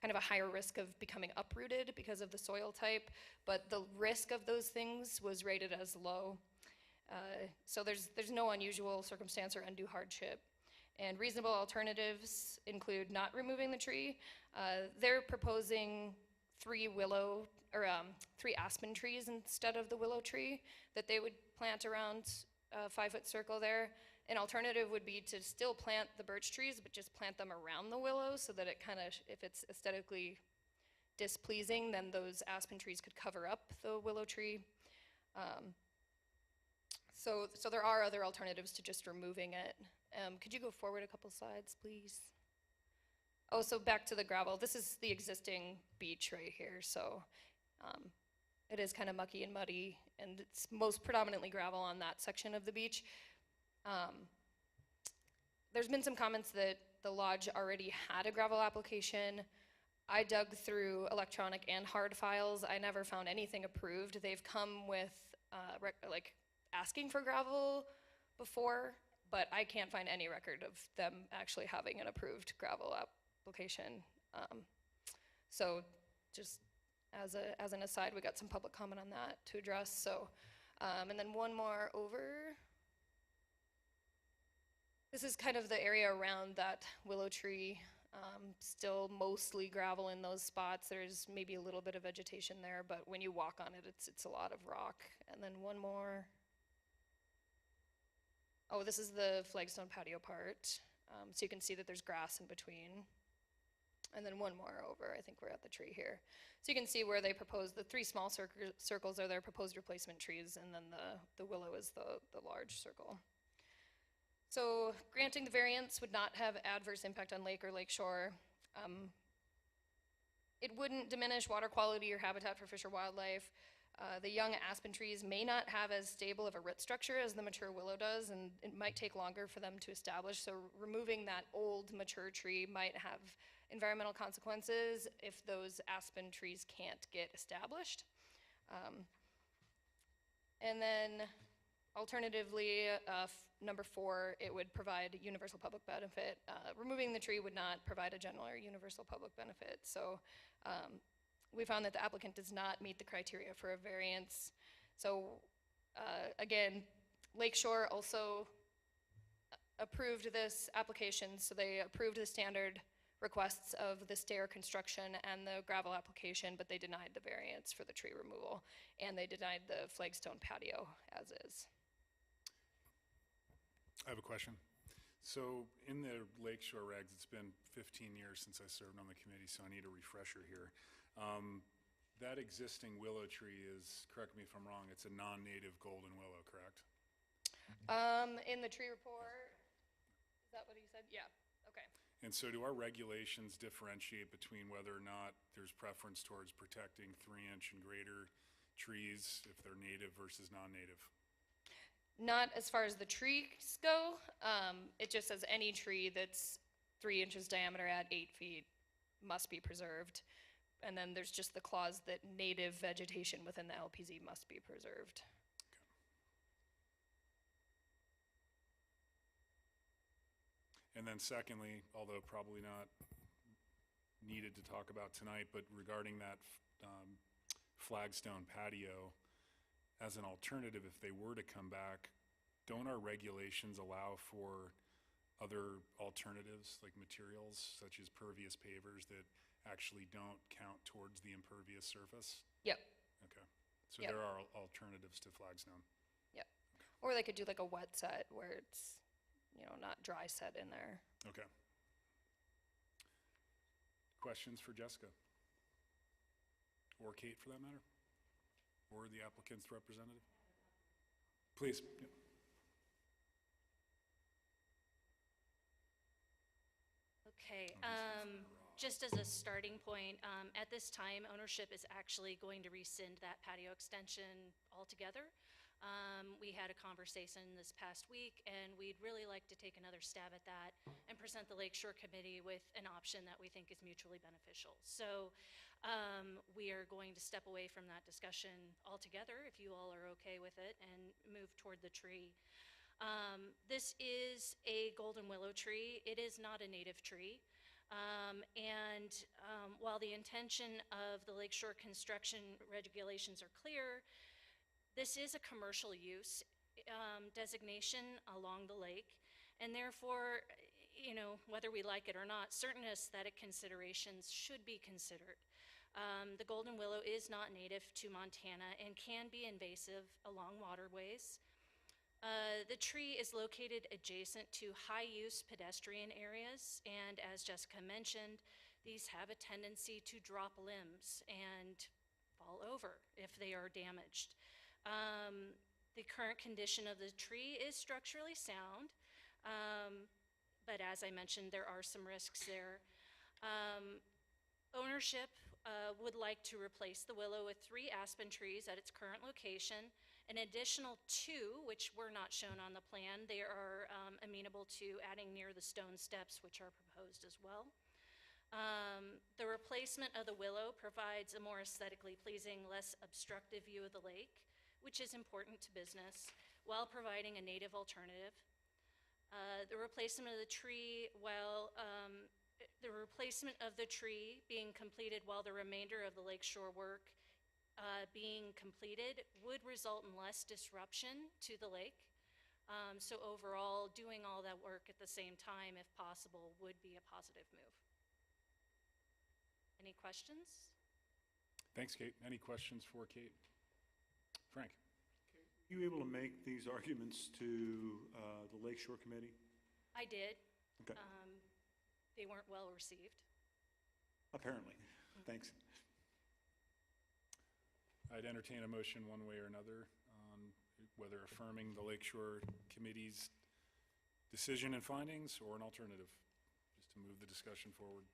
kind of a higher risk of becoming uprooted because of the soil type, but the risk of those things was rated as low. So there's no unusual circumstance or undue hardship. And reasonable alternatives include not removing the tree. They're proposing 3 aspen trees instead of the willow tree that they would plant around a 5-foot circle there. An alternative would be to still plant the birch trees, but just plant them around the willow so that it kind of, if it's aesthetically displeasing, then those aspen trees could cover up the willow tree. So there are other alternatives to just removing it. Could you go forward a couple slides, please? Oh, so back to the gravel. This is the existing beach right here. So it is kind of mucky and muddy, and it's most predominantly gravel on that section of the beach. There's been some comments that the lodge already had a gravel application. I dug through electronic and hard files. I never found anything approved. They've come with like asking for gravel before, but I can't find any record of them actually having an approved gravel application. So just as an aside, we got some public comment on that to address. So, and then one more over. This is kind of the area around that willow tree. Still mostly gravel in those spots. There's maybe a little bit of vegetation there, but when you walk on it, it's a lot of rock. And then one more. Oh, this is the flagstone patio part. So you can see that there's grass in between. And then one more over. I think we're at the tree here. So you can see where they propose the 3 small circles are their proposed replacement trees, and then the willow is the large circle. So granting the variance would not have adverse impact on lake or lakeshore. It wouldn't diminish water quality or habitat for fish or wildlife. The young aspen trees may not have as stable of a root structure as the mature willow does, and it might take longer for them to establish. So removing that old mature tree might have environmental consequences if those aspen trees can't get established. And then alternatively, number 4, it would provide universal public benefit. Removing the tree would not provide a general or universal public benefit. So we found that the applicant does not meet the criteria for a variance. So again, Lakeshore also approved this application. So they approved the standard requests of the stair construction and the gravel application, but they denied the variance for the tree removal, and they denied the flagstone patio as is. I have a question. So in the Lakeshore regs, it's been 15 years since I served on the committee, so I need a refresher here. That existing willow tree is, correct me if I'm wrong, it's a non-native golden willow, correct? In the tree report, is that what he said? Yeah, okay. And so do our regulations differentiate between whether or not there's preference towards protecting 3-inch and greater trees if they're native versus non-native? Not as far as the trees go. It just says any tree that's 3 inches diameter at 8 feet must be preserved. And then there's just the clause that native vegetation within the LPZ must be preserved. And then secondly, although probably not needed to talk about tonight, but regarding that flagstone patio, as an alternative, if they were to come back, don't our regulations allow for other alternatives, like materials such as pervious pavers that actually don't count towards the impervious surface? Yep. Okay. So Yep. there are alternatives to flagstone. Yep. Or they could do like a wet set where it's, you know, not dry set in there. Okay. Questions for Jessica? Or Kate, for that matter? Or the applicant's representative? Please. Yeah. Okay, just as a starting point, at this time, ownership is actually going to rescind that patio extension altogether. We had a conversation this past week, and we'd really like to take another stab at that and present the Lakeshore Committee with an option that we think is mutually beneficial. So we are going to step away from that discussion altogether, if you all are okay with it, and move toward the tree. This is a golden willow tree. It is not a native tree. While the intention of the Lakeshore construction regulations are clear, this is a commercial use designation along the lake, and therefore, you know, whether we like it or not, certain aesthetic considerations should be considered. The golden willow is not native to Montana and can be invasive along waterways. The tree is located adjacent to high-use pedestrian areas, and as Jessica mentioned, these have a tendency to drop limbs and fall over if they are damaged. The current condition of the tree is structurally sound, but as I mentioned, there are some risks there. Ownership would like to replace the willow with 3 aspen trees at its current location. An additional 2, which were not shown on the plan, they are amenable to adding near the stone steps, which are proposed as well. The replacement of the willow provides a more aesthetically pleasing, less obstructive view of the lake, which is important to business, while providing a native alternative. The replacement of the tree being completed while the remainder of the Lakeshore work being completed would result in less disruption to the lake. So overall, doing all that work at the same time, if possible, would be a positive move. Any questions? Thanks, Kate. Any questions for Kate? Frank? Were you able to make these arguments to the Lakeshore Committee? I did. Okay. They weren't well received. Apparently. Thanks. I'd entertain a motion one way or another on whether affirming the Lakeshore Committee's decision and findings or an alternative, just to move the discussion forward.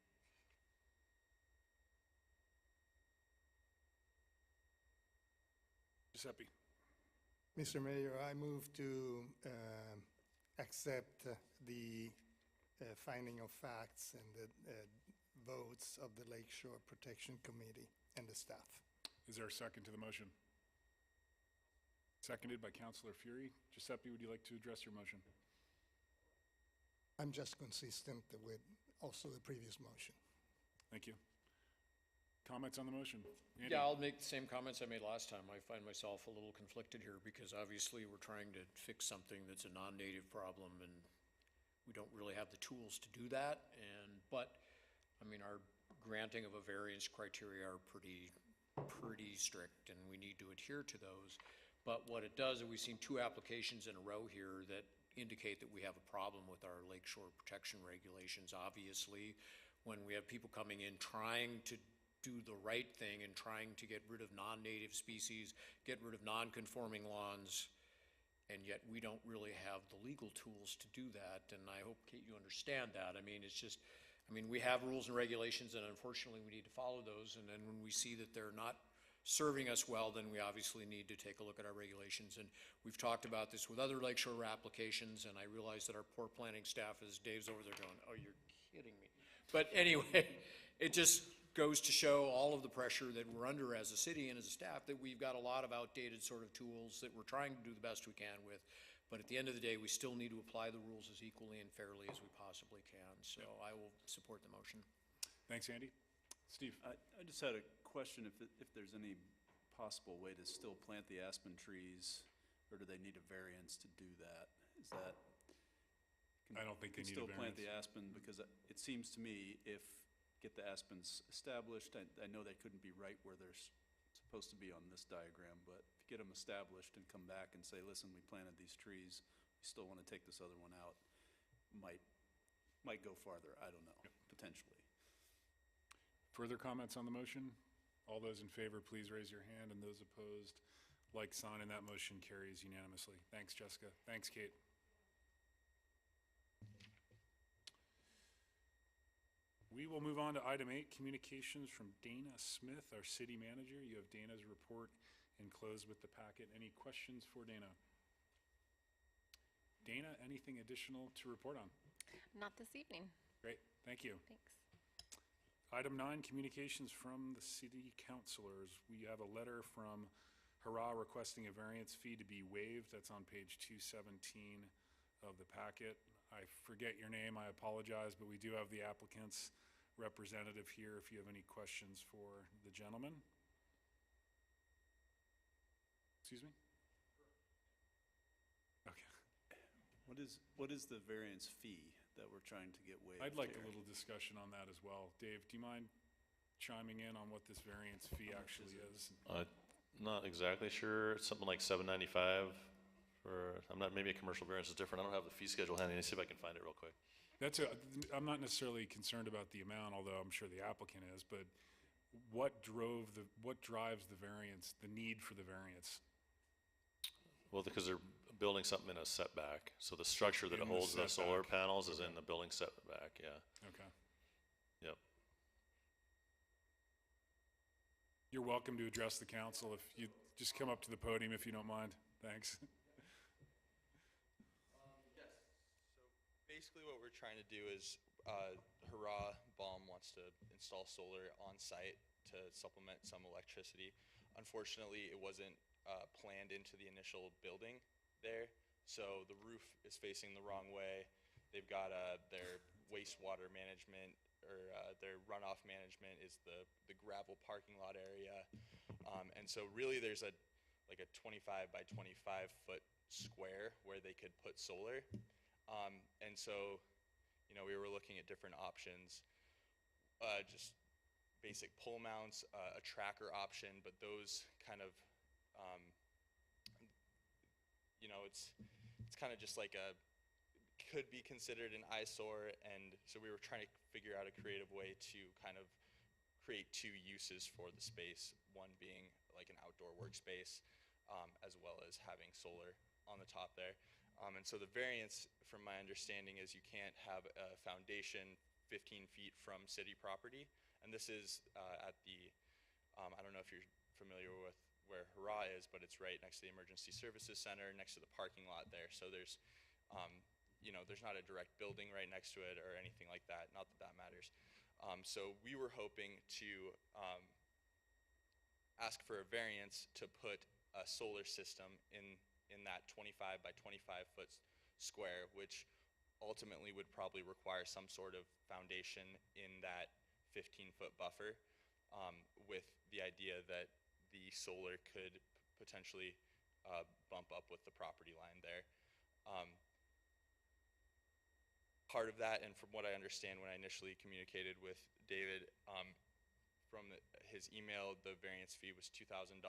Giuseppe. Mr. Mayor, I move to accept the finding of facts and the votes of the Lakeshore Protection Committee and the staff. Is there a second to the motion? Seconded by Councilor Fury. Giuseppe, would you like to address your motion? I'm just consistent with also the previous motion. Thank you. Comments on the motion? Andy? Yeah, I'll make the same comments I made last time. I find myself a little conflicted here because obviously we're trying to fix something that's a non-native problem and we don't really have the tools to do that. But I mean, our granting of a variance criteria are pretty strict and we need to adhere to those. But what it does is we've seen two applications in a row here that indicate that we have a problem with our lakeshore protection regulations. Obviously, when we have people coming in trying to do the right thing and trying to get rid of non-native species, get rid of non-conforming lawns, and yet we don't really have the legal tools to do that. And I hope, Kate, you understand that. I mean, it's just, I mean, we have rules and regulations and unfortunately we need to follow those. And then when we see that they're not serving us well, then we obviously need to take a look at our regulations. And we've talked about this with other lakeshore applications, and I realize that our poor planning staff, as Dave's over there going, oh, you're kidding me. But anyway, it just goes to show all of the pressure that we're under as a city and as a staff, that we've got a lot of outdated sort of tools that we're trying to do the best we can with. But at the end of the day, we still need to apply the rules as equally and fairly as we possibly can. So I will support the motion. Thanks, Andy. Steve? I just had a question, if there's any possible way to still plant the aspen trees, or do they need a variance to do that? Is that? I don't think they need a still plant variance. the aspen, because it seems to me if get the aspens established, I know they couldn't be right where they're supposed to be on this diagram, but if you get them established and come back and say, listen, we planted these trees, we still want to take this other one out, might go farther, I don't know, potentially. Further comments on the motion? All those in favor, please raise your hand, and those opposed, like sign, and that motion carries unanimously. Thanks, Jessica. Thanks, Kate. We will move on to item 8, communications from Dana Smith, our city manager. You have Dana's report enclosed with the packet. Any questions for Dana? Dana, anything additional to report on? Not this evening. Great, thank you. Thanks. Item 9, communications from the city councilors. We have a letter from Hurrah requesting a variance fee to be waived. That's on page 217 of the packet. I forget your name, I apologize, but we do have the applicant's representative here if you have any questions for the gentleman. Excuse me? Okay. What is the variance fee that we're trying to get waived I'd like here? a little discussion on that as well. Dave, do you mind chiming in on what this variance fee actually is? Not exactly sure. It's something like $7.95 for, maybe a commercial variance is different. I don't have the fee schedule handy. Let me see if I can find it real quick. I'm not necessarily concerned about the amount, although I'm sure the applicant is, but what drives the variance, the need for the variance? Well, because they're building something in a setback. So the structure that In the holds the solar setback. panels is in the building setback, yeah. Okay. Yep. You're welcome to address the council. If you just come up to the podium if you don't mind. Thanks. Yes. So basically what we're trying to do is Hurrah Baum wants to install solar on site to supplement some electricity. Unfortunately, it wasn't planned into the initial building there, so the roof is facing the wrong way. They've got their wastewater management or their runoff management is the gravel parking lot area, and so really there's like a 25 by 25 foot square where they could put solar, and so we were looking at different options, just basic pole mounts, a tracker option, but those kind of it's kind of just like could be considered an eyesore, and so we were trying to figure out a creative way to kind of create two uses for the space, one being like an outdoor workspace, as well as having solar on the top there. And so the variance, from my understanding, is you can't have a foundation 15 feet from city property, and this is at the, I don't know if you're familiar with where Hurrah is, but it's right next to the Emergency Services Center, next to the parking lot there. So there's, you know, there's not a direct building right next to it or anything like that. Not that that matters. So we were hoping to ask for a variance to put a solar system in that 25 by 25 foot square, which ultimately would probably require some sort of foundation in that 15-foot buffer, with the idea that the solar could potentially bump up with the property line there. Part of that, and from what I understand when I initially communicated with David, from his email, the variance fee was $2,000.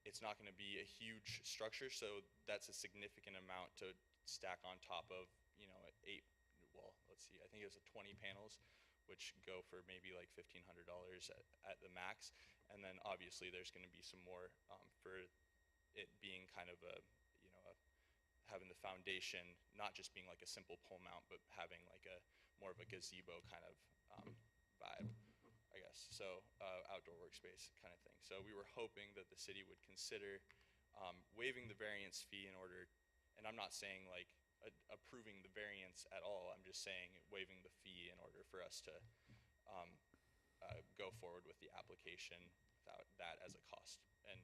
It's not going to be a huge structure, so that's a significant amount to stack on top of, you know, let's see, I think it was 20 panels, which go for maybe like $1,500 at the max. And then obviously there's going to be some more for it being kind of a, you know, having the foundation, not just being like a simple pole mount, but having like a more of a gazebo kind of vibe, I guess. So outdoor workspace kind of thing. So we were hoping that the city would consider waiving the variance fee in order, and I'm not saying like approving the variance at all, I'm just saying waiving the fee in order for us to go forward with the application without that as a cost and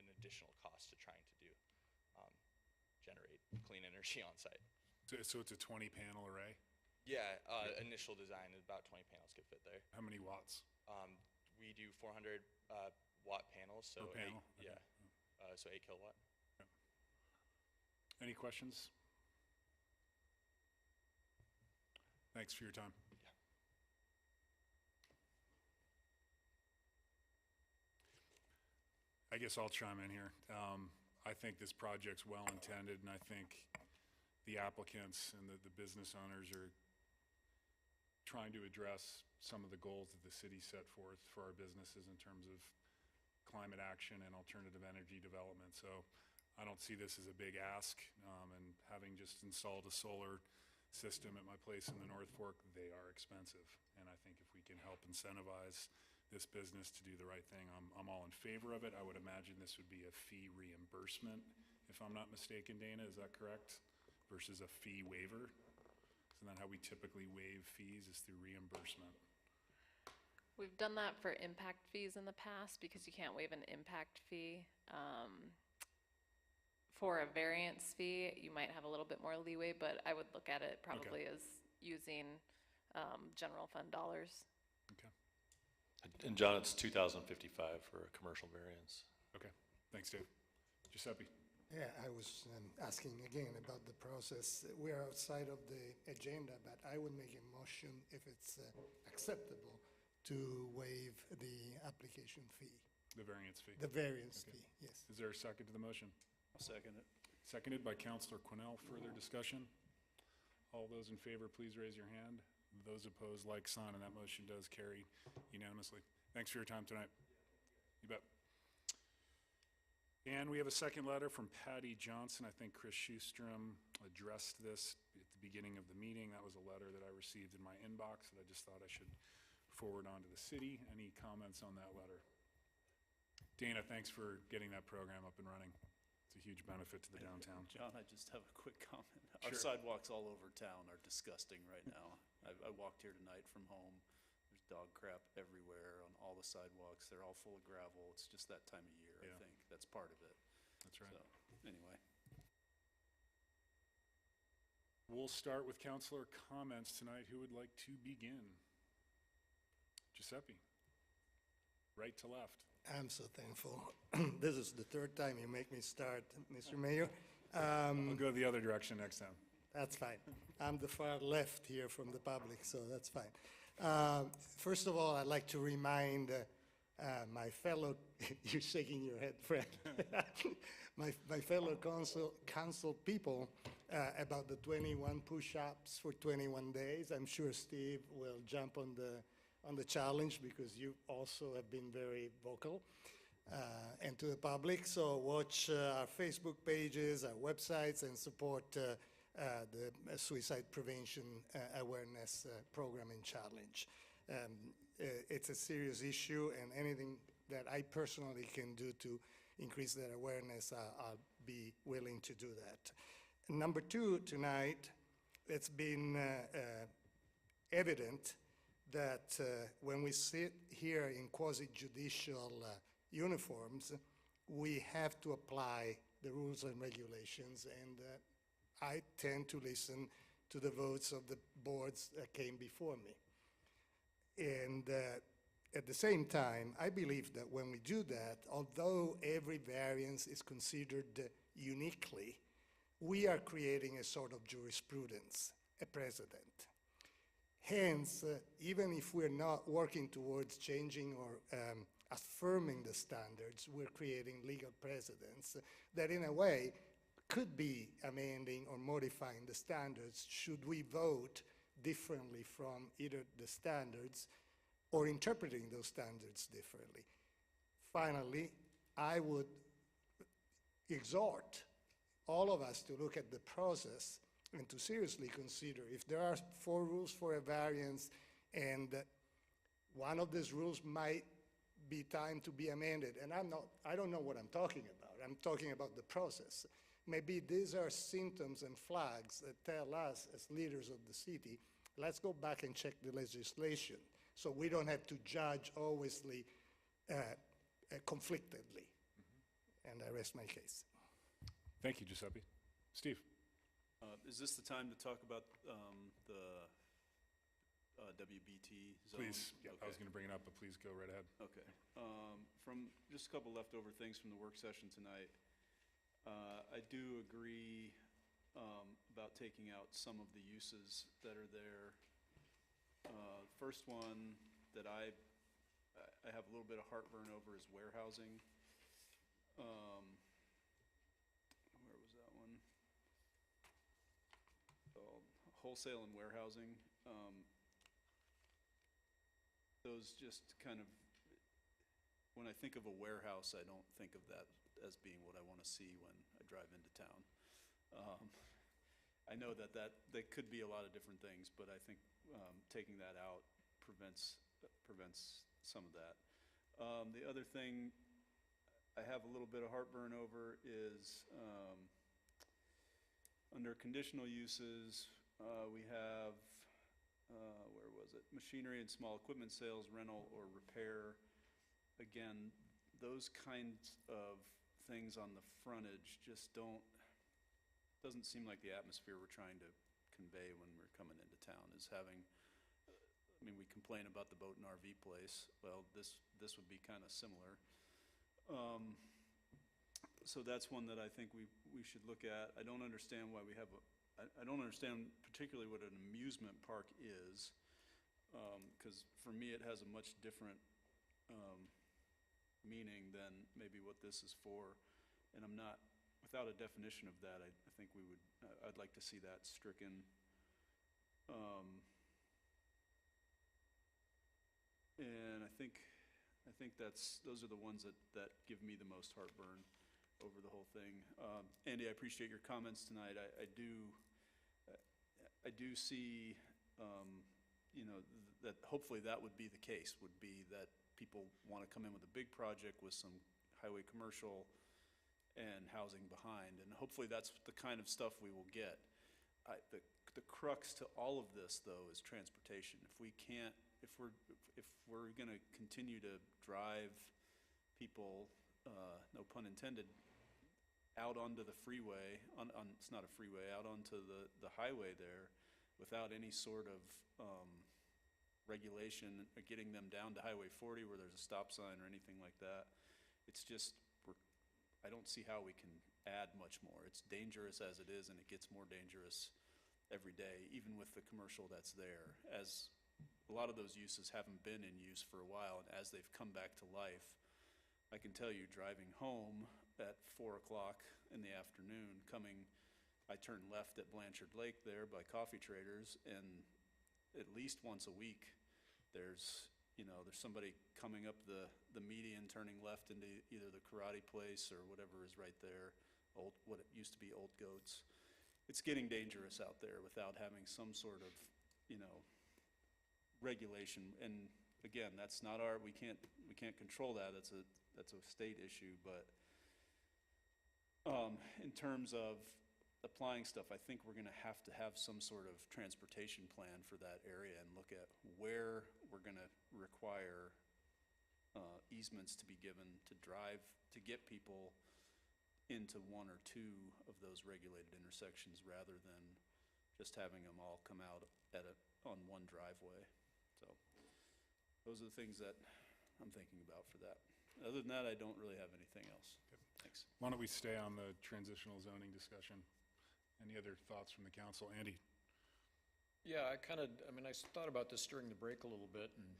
an additional cost to trying to do generate clean energy on site. So it's a 20-panel array? Yeah, initial design is about 20 panels could fit there. How many watts? We do 400 watt panels, so Per panel? yeah, so 8 kilowatt. Okay. Any questions? Thanks for your time. Yeah. I guess I'll chime in here. I think this project's well-intended, and I think the applicants and the business owners are trying to address some of the goals that the city set forth for our businesses in terms of climate action and alternative energy development. So I don't see this as a big ask, and having just installed a solar system at my place in the North Fork, they are expensive. And I think if we can help incentivize this business to do the right thing, I'm all in favor of it. I would imagine this would be a fee reimbursement, if I'm not mistaken, Dana, is that correct? Versus a fee waiver? Isn't that how we typically waive fees, is through reimbursement? We've done that for impact fees in the past because you can't waive an impact fee. For a variance fee, you might have a little bit more leeway, but I would look at it probably as using general fund dollars. Okay. And John, it's $2,055 for a commercial variance. Okay, thanks, Dave. Giuseppe? Yeah, I was asking again about the process. We're outside of the agenda, but I would make a motion if it's acceptable to waive the application fee. The variance fee? The variance Okay. fee, yes. Is there a second to the motion? I'll second it. Seconded by Councilor Quinnell. Further discussion? All those in favor, please raise your hand. Those opposed, like sign, and that motion does carry unanimously. Thanks for your time tonight. You bet. And we have a second letter from Patty Johnson. I think Chris Schustrom addressed this at the beginning of the meeting. That was a letter that I received in my inbox that I just thought I should forward on to the city. Any comments on that letter? Dana, thanks for getting that program up and running. It's a huge benefit to the downtown. John, I just have a quick comment. Our Sure. sidewalks all over town are disgusting right now. I walked here tonight from home. There's dog crap everywhere on all the sidewalks. They're all full of gravel. It's just that time of year, Yeah. I think. That's part of it. That's right. So, anyway. We'll start with councilor comments tonight. Who would like to begin? Giuseppe. Right to left. I'm so thankful. This is the third time you make me start, Mr. Mayor. We'll go the other direction next time. That's fine. I'm the far left here from the public, so that's fine. First of all, I'd like to remind my fellow, you're shaking your head, Fred, my fellow council people about the 21 push-ups for 21 days. I'm sure Steve will jump on the challenge because you also have been very vocal and to the public. So watch our Facebook pages, our websites, and support the suicide prevention awareness program and challenge. It's a serious issue, and anything that I personally can do to increase their awareness, I'll be willing to do that. Number two, tonight, it's been evident that when we sit here in quasi-judicial uniforms, we have to apply the rules and regulations, and I tend to listen to the votes of the boards that came before me. And at the same time, I believe that when we do that, although every variance is considered uniquely, we are creating a sort of jurisprudence, a precedent. Hence, even if we're not working towards changing or affirming the standards, we're creating legal precedents that in a way could be amending or modifying the standards should we vote differently from either the standards or interpreting those standards differently. Finally, I would exhort all of us to look at the process and to seriously consider if there are 4 rules for a variance and one of these rules might be time to be amended, and I don't know what I'm talking about. I'm talking about the process. Maybe these are symptoms and flags that tell us as leaders of the city, let's go back and check the legislation so we don't have to judge always conflictedly. And I rest my case. Thank you, Giuseppe. Steve? Is this the time to talk about the WBT zone? Please, yeah, I Okay. was going to bring it up, but please go right ahead. Okay. From just a couple leftover things from the work session tonight, I do agree about taking out some of the uses that are there. First one that I have a little bit of heartburn over is warehousing. Where was that one? Oh, wholesale and warehousing. Those just kind of, when I think of a warehouse, I don't think of that as being what I want to see when I drive into town. I know that could be a lot of different things, but I think taking that out prevents some of that. The other thing I have a little bit of heartburn over is under conditional uses, we have, where was it? Machinery and small equipment sales, rental, or repair. Again, those kinds of things on the frontage just doesn't seem like the atmosphere we're trying to convey when we're coming into town is having, I mean, we complain about the boat and RV place. Well, this would be kind of similar. So that's one that I think we should look at. I don't understand why we have I don't understand particularly what an amusement park is, because for me it has a much different meaning than maybe what this is for, and I'm not, without a definition of that, I think I'd like to see that stricken. And I think those are the ones that give me the most heartburn over the whole thing. Andy, I appreciate your comments tonight. I do see, that hopefully that would be the case, would be that people want to come in with a big project with some highway commercial and housing behind, and hopefully that's the kind of stuff we will get. The crux to all of this, though, is transportation. If we're going to continue to drive people, no pun intended, out onto the freeway, it's not a freeway, out onto the highway there, without any sort of regulation, or getting them down to Highway 40 where there's a stop sign or anything like that, it's just, I don't see how we can add much more. It's dangerous as it is, and it gets more dangerous every day, even with the commercial that's there, as a lot of those uses haven't been in use for a while, and as they've come back to life, I can tell you, driving home at 4 o'clock in the afternoon, I turn left at Blanchard Lake there by Coffee Traders, and at least once a week, there's somebody coming up the median, turning left into either the karate place or whatever is right there, what it used to be Old Goats. It's getting dangerous out there without having some sort of, regulation. And again, that's not our, we can't control that, that's a state issue, but in terms of applying stuff, I think we're gonna have to have some sort of transportation plan for that area and look at where we're gonna require easements to be given to drive, to get people into one or two of those regulated intersections rather than just having them all come out on one driveway. So those are the things that I'm thinking about for that. Other than that, I don't really have anything else. Thanks. Why don't we stay on the transitional zoning discussion? Any other thoughts from the council? Andy? Yeah, I thought about this during the break a little bit, and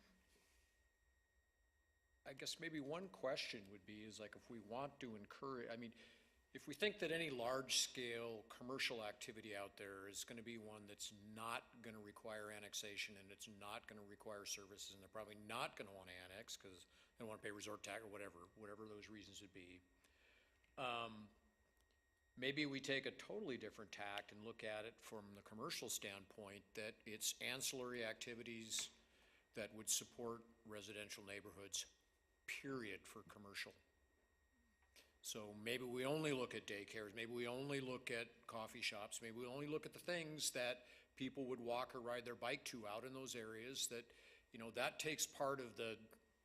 I guess maybe one question would be is like if we want to encourage, if we think that any large-scale commercial activity out there is gonna be one that's not gonna require annexation and it's not gonna require services, and they're probably not gonna wanna annex because they don't wanna pay resort tax or whatever those reasons would be. Maybe we take a totally different tact and look at it from the commercial standpoint, that it's ancillary activities that would support residential neighborhoods, period, for commercial. So maybe we only look at daycares, maybe we only look at coffee shops, maybe we only look at the things that people would walk or ride their bike to out in those areas that, that takes part of the,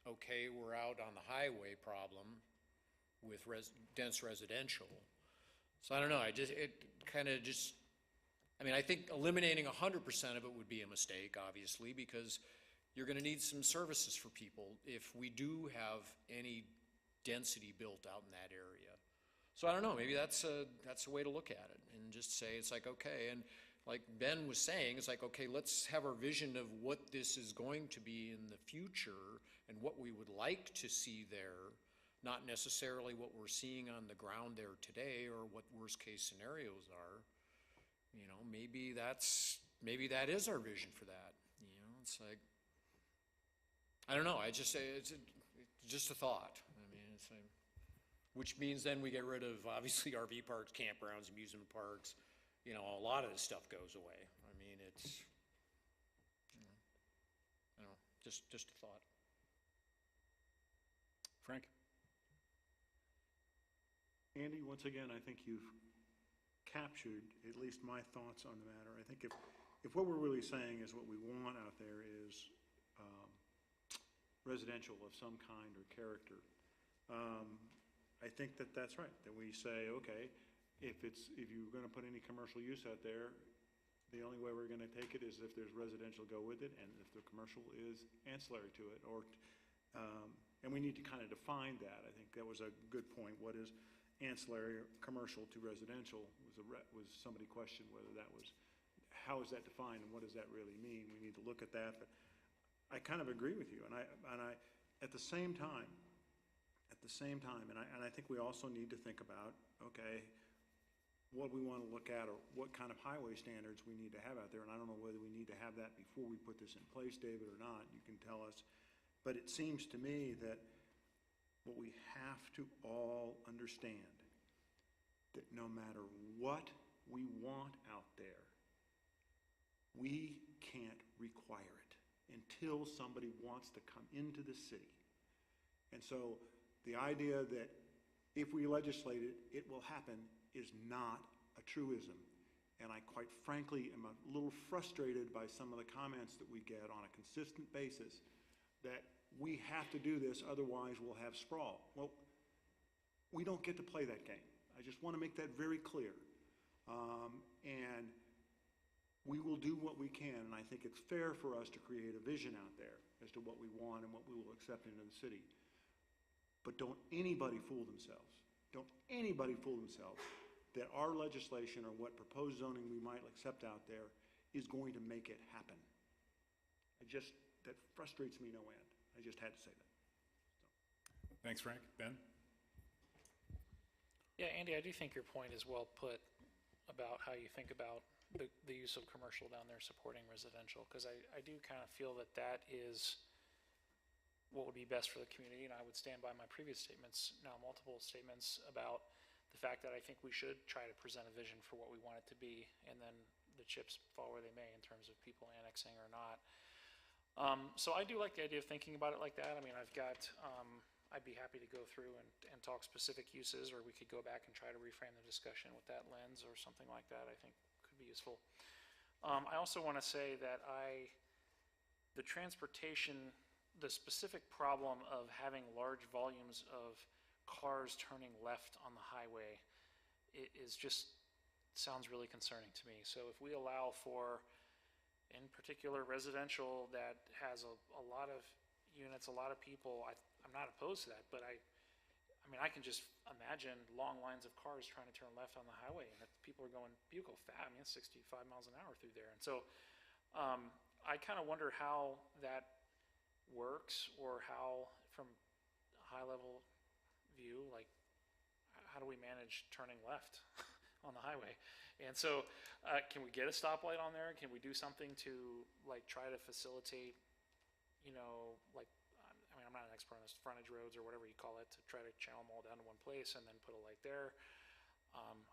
okay, we're out on the highway problem with dense residential. So I don't know, I think eliminating 100% of it would be a mistake, obviously, because you're gonna need some services for people if we do have any density built out in that area. So I don't know, maybe that's a way to look at it and just say, it's like, okay, and like Ben was saying, it's like, okay, let's have our vision of what this is going to be in the future and what we would like to see there, not necessarily what we're seeing on the ground there today or what worst case scenarios are. Maybe that is our vision for that. It's like, I don't know, it's just a thought. It's like, which means then we get rid of obviously RV parks, campgrounds, amusement parks, a lot of this stuff goes away. It's, I don't know, just a thought. Frank? Andy, once again, I think you've captured at least my thoughts on the matter. I think if what we're really saying is what we want out there is residential of some kind or character, I think that's right. That we say, okay, if you're going to put any commercial use out there, the only way we're going to take it is if there's residential go with it, and if the commercial is ancillary to it, or and we need to kind of define that. I think that was a good point. What is ancillary or commercial to residential was somebody questioned whether that was, how is that defined and what does that really mean? We need to look at that, but I kind of agree with you, and I at the same time, and I think we also need to think about, okay, what we want to look at or what kind of highway standards we need to have out there, and I don't know whether we need to have that before we put this in place, David, or not. You can tell us, but it seems to me that what we have to all understand, that no matter what we want out there, we can't require it until somebody wants to come into the city. And so the idea that if we legislate it, it will happen is not a truism. And I quite frankly am a little frustrated by some of the comments that we get on a consistent basis that we have to do this, otherwise we'll have sprawl. Well, we don't get to play that game. I just want to make that very clear. And we will do what we can, and I think it's fair for us to create a vision out there as to what we want and what we will accept into the city. But don't anybody fool themselves. Don't anybody fool themselves that our legislation or what proposed zoning we might accept out there is going to make it happen. That frustrates me no end. I just had to say that. So. Thanks, Frank. Ben? Yeah, Andy, I do think your point is well put about how you think about the use of commercial down there supporting residential, because I do kind of feel that is what would be best for the community, and I would stand by my previous statements, now multiple statements, about the fact that I think we should try to present a vision for what we want it to be, and then the chips fall where they may in terms of people annexing or not. So I do like the idea of thinking about it like that. I mean, I'd be happy to go through and talk specific uses, or we could go back and try to reframe the discussion with that lens or something like that, I think could be useful. I also want to say that the transportation, the specific problem of having large volumes of cars turning left on the highway, it sounds really concerning to me. So if we allow for, in particular, residential that has a lot of units, a lot of people, I'm not opposed to that, but I mean, I can just imagine long lines of cars trying to turn left on the highway, and if people are going, you go fast, I mean, it's 65 miles an hour through there. And so I kind of wonder how that works, or how, from a high-level view, like, how do we manage turning left on the highway? And so can we get a stoplight on there? Can we do something to, like, try to facilitate, like, I mean, I'm not an expert on this, frontage roads or whatever you call it, to try to channel them all down to one place and then put a light there.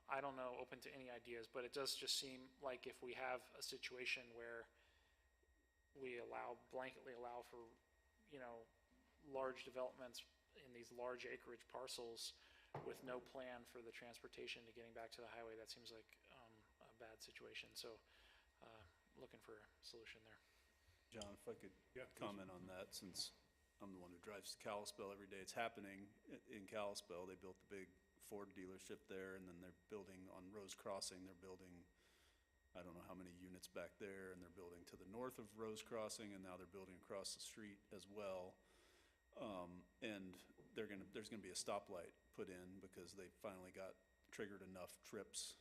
I don't know, open to any ideas, but it does just seem like if we have a situation where we blanketly allow for, large developments in these large acreage parcels with no plan for the transportation to getting back to the highway, that seems like a bad situation. So looking for a solution there. John, if I could comment on that, since I'm the one who drives to Kalispell every day. It's happening in Kalispell. They built the big Ford dealership there, and then they're building on Rose Crossing. They're building, I don't know how many units back there, and they're building to the north of Rose Crossing, and now they're building across the street as well. And there's gonna be a stoplight put in because they finally got triggered enough trips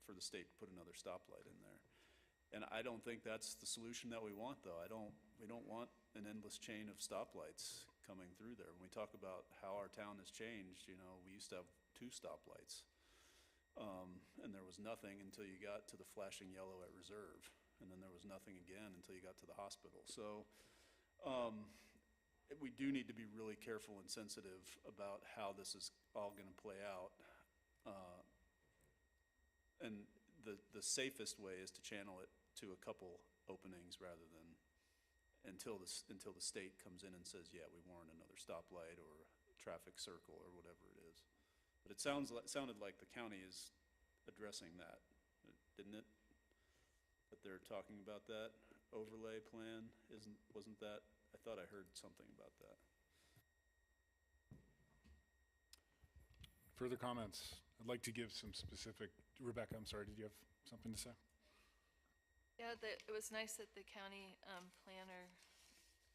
for the state to put another stoplight in there. And I don't think that's the solution that we want, though. We don't want an endless chain of stoplights coming through there. When we talk about how our town has changed, we used to have 2 stoplights. And there was nothing until you got to the flashing yellow at Reserve. And then there was nothing again until you got to the hospital. So we do need to be really careful and sensitive about how this is all going to play out. And the safest way is to channel it to a couple openings rather than until the state comes in and says, yeah, we warrant another stoplight or traffic circle or whatever it is. But it sounded like the county is addressing that, didn't it? That they're talking about that overlay plan, wasn't that? I thought I heard something about that. Further comments? I'd like to give some specific, Rebecca, I'm sorry, did you have something to say? Yeah, it was nice that the county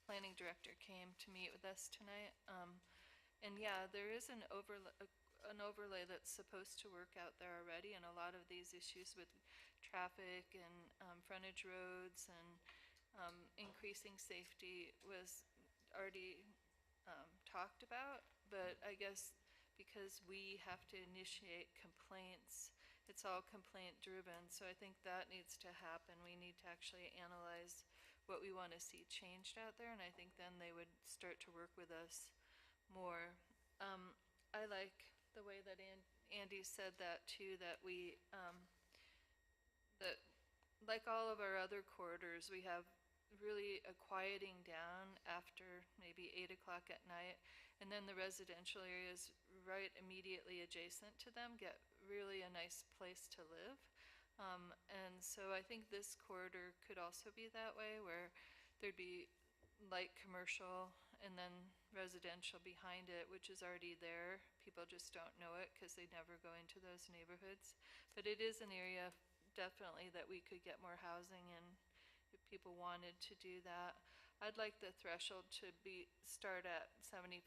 planning director came to meet with us tonight. And yeah, there is an overlay that's supposed to work out there already, and a lot of these issues with traffic and frontage roads and increasing safety was already talked about. But I guess because we have to initiate complaints, it's all complaint driven, so I think that needs to happen. We need to actually analyze what we want to see changed out there, and I think then they would start to work with us more. I like the way that Andy said that too, that we, that like all of our other corridors, we have really a quieting down after maybe 8 o'clock at night, and then the residential areas right immediately adjacent to them get really a nice place to live. And so I think this corridor could also be that way, where there'd be light commercial and then residential behind it, which is already there. People just don't know it because they never go into those neighborhoods. But it is an area definitely that we could get more housing in if people wanted to do that. I'd like the threshold to start at 7,500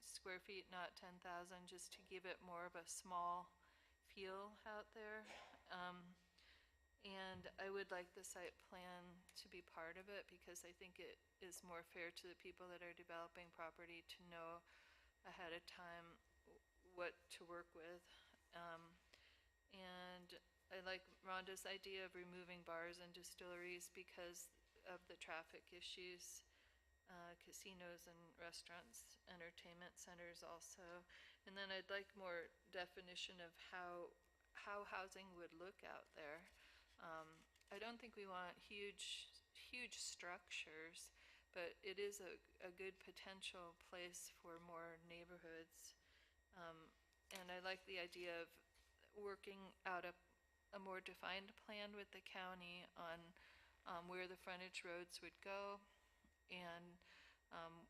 square feet, not 10,000, just to give it more of a small feel out there. And I would like the site plan to be part of it, because I think it is more fair to the people that are developing property to know ahead of time what to work with. And I like Rhonda's idea of removing bars and distilleries because of the traffic issues, casinos and restaurants, entertainment centers also. And then I'd like more definition of how housing would look out there. I don't think we want huge huge structures, but it is a good potential place for more neighborhoods. And I like the idea of working out a more defined plan with the county on where the frontage roads would go and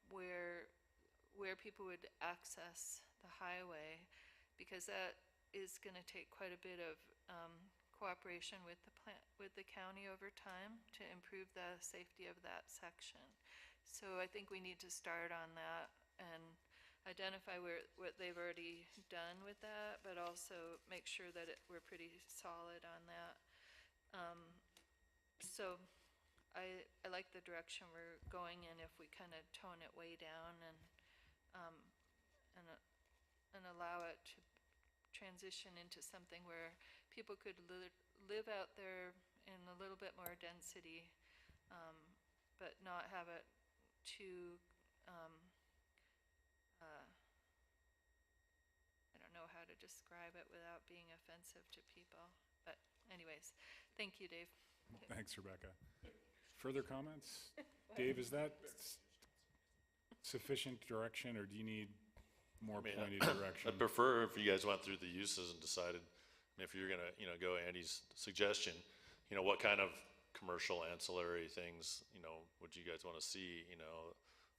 where people would access the highway, because that is going to take quite a bit of cooperation with the county over time to improve the safety of that section. So I think we need to start on that and identify what they've already done with that, but also make sure that we're pretty solid on that. So I like the direction we're going in if we kind of tone it way down and allow it to transition into something where people could live out there in a little bit more density, but not have it too, I don't know how to describe it without being offensive to people. But anyways, thank you, Dave. Thanks, Rebecca. Further comments? Dave, is that sufficient direction, or do you need more pointed direction? I'd prefer if you guys went through the uses and decided, if you're gonna, go Andy's suggestion, what kind of commercial ancillary things, would you guys wanna see,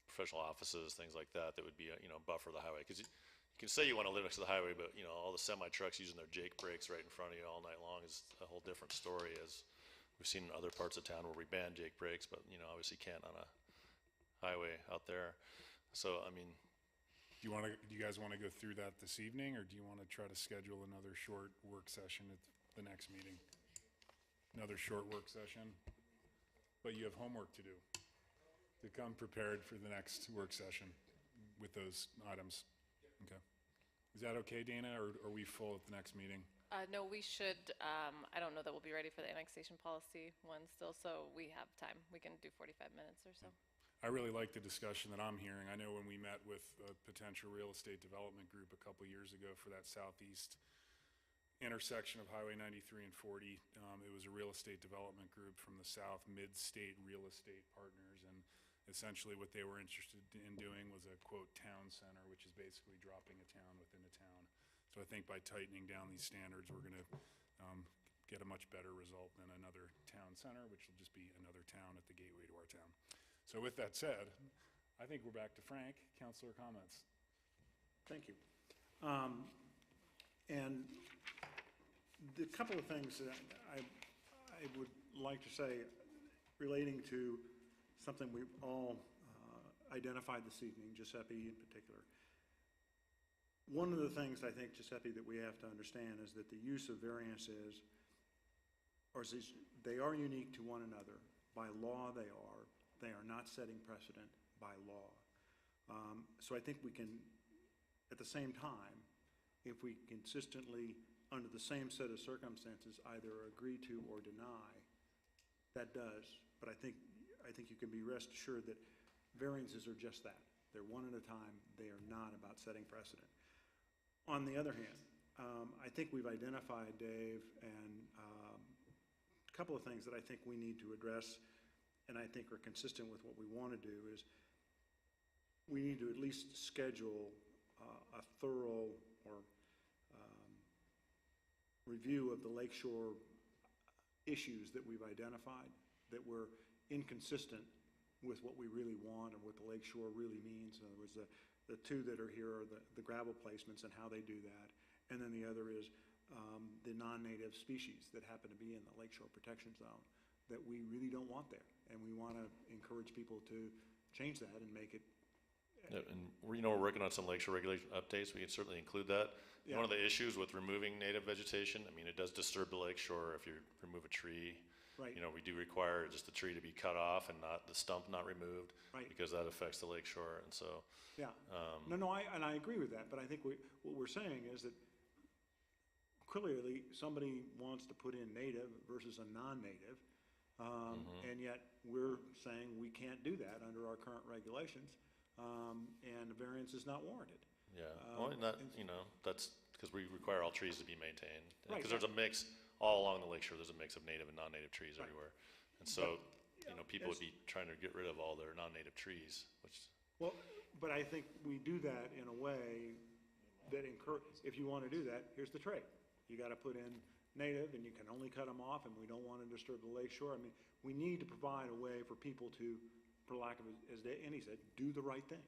professional offices, things like that, that would be, buffer the highway? Cause you can say you wanna live next to the highway, but, all the semi trucks using their Jake brakes right in front of you all night long is a whole different story, as we've seen in other parts of town where we ban Jake brakes, but, obviously can't on a highway out there. So, Do you guys want to go through that this evening, or do you want to try to schedule another short work session at the next meeting? Another short work session? But you have homework to do, to come prepared for the next work session with those items. Okay. Is that okay, Dana, or are we full at the next meeting? No, we should, I don't know that we'll be ready for the annexation policy one still, so we have time. We can do 45 minutes or so. I really like the discussion that I'm hearing. I know when we met with a potential real estate development group a couple years ago for that southeast intersection of Highway 93 and 40, it was a real estate development group from the south, mid-state real estate partners, and essentially what they were interested in doing was a, quote, town center, which is basically dropping a town within a town. So I think by tightening down these standards, we're going to get a much better result than another town center, which will just be another town at the gateway to our town. So with that said, I think we're back to Frank. Councilor comments. Thank you. And the couple of things that I would like to say relating to something we've all identified this evening, Giuseppe in particular. One of the things I think, Giuseppe, that we have to understand is that the use of variances, they are unique to one another. By law, they are. They are not setting precedent by law. So I think we can, at the same time, if we consistently, under the same set of circumstances, either agree to or deny, that does. But I think you can be rest assured that variances are just that. They're one at a time. They are not about setting precedent. On the other hand, I think we've identified, Dave, and a couple of things that I think we need to address, and I think are consistent with what we want to do, is we need to at least schedule a thorough or review of the Lakeshore issues that we've identified that were inconsistent with what we really want and what the Lakeshore really means. In other words, the two that are here are the gravel placements and how they do that, and then the other is the non-native species that happen to be in the Lakeshore Protection Zone that we really don't want there. And we want to encourage people to change that and make it. Yeah, and we're working on some Lakeshore regulation updates. We can certainly include that. Yeah. One of the issues with removing native vegetation, it does disturb the Lakeshore if you remove a tree. Right. We do require just the tree to be cut off and not the stump not removed. Right. Because that affects the Lakeshore, and so. Yeah. I agree with that, but I think what we're saying is that clearly somebody wants to put in native versus a non-native, and yet we're saying we can't do that under our current regulations, and the variance is not warranted. Yeah, that's because we require all trees to be maintained. Right. Because there's a mix all along the Lakeshore. There's a mix of native and non-native trees everywhere, and so you know, people would be trying to get rid of all their non-native trees, which, Well, but I think we do that in a way that if you want to do that, here's the trick. You got to put in native, and you can only cut them off, and we don't want to disturb the lakeshore. I mean, we need to provide a way for people to, for lack of, as Andy said, do the right thing.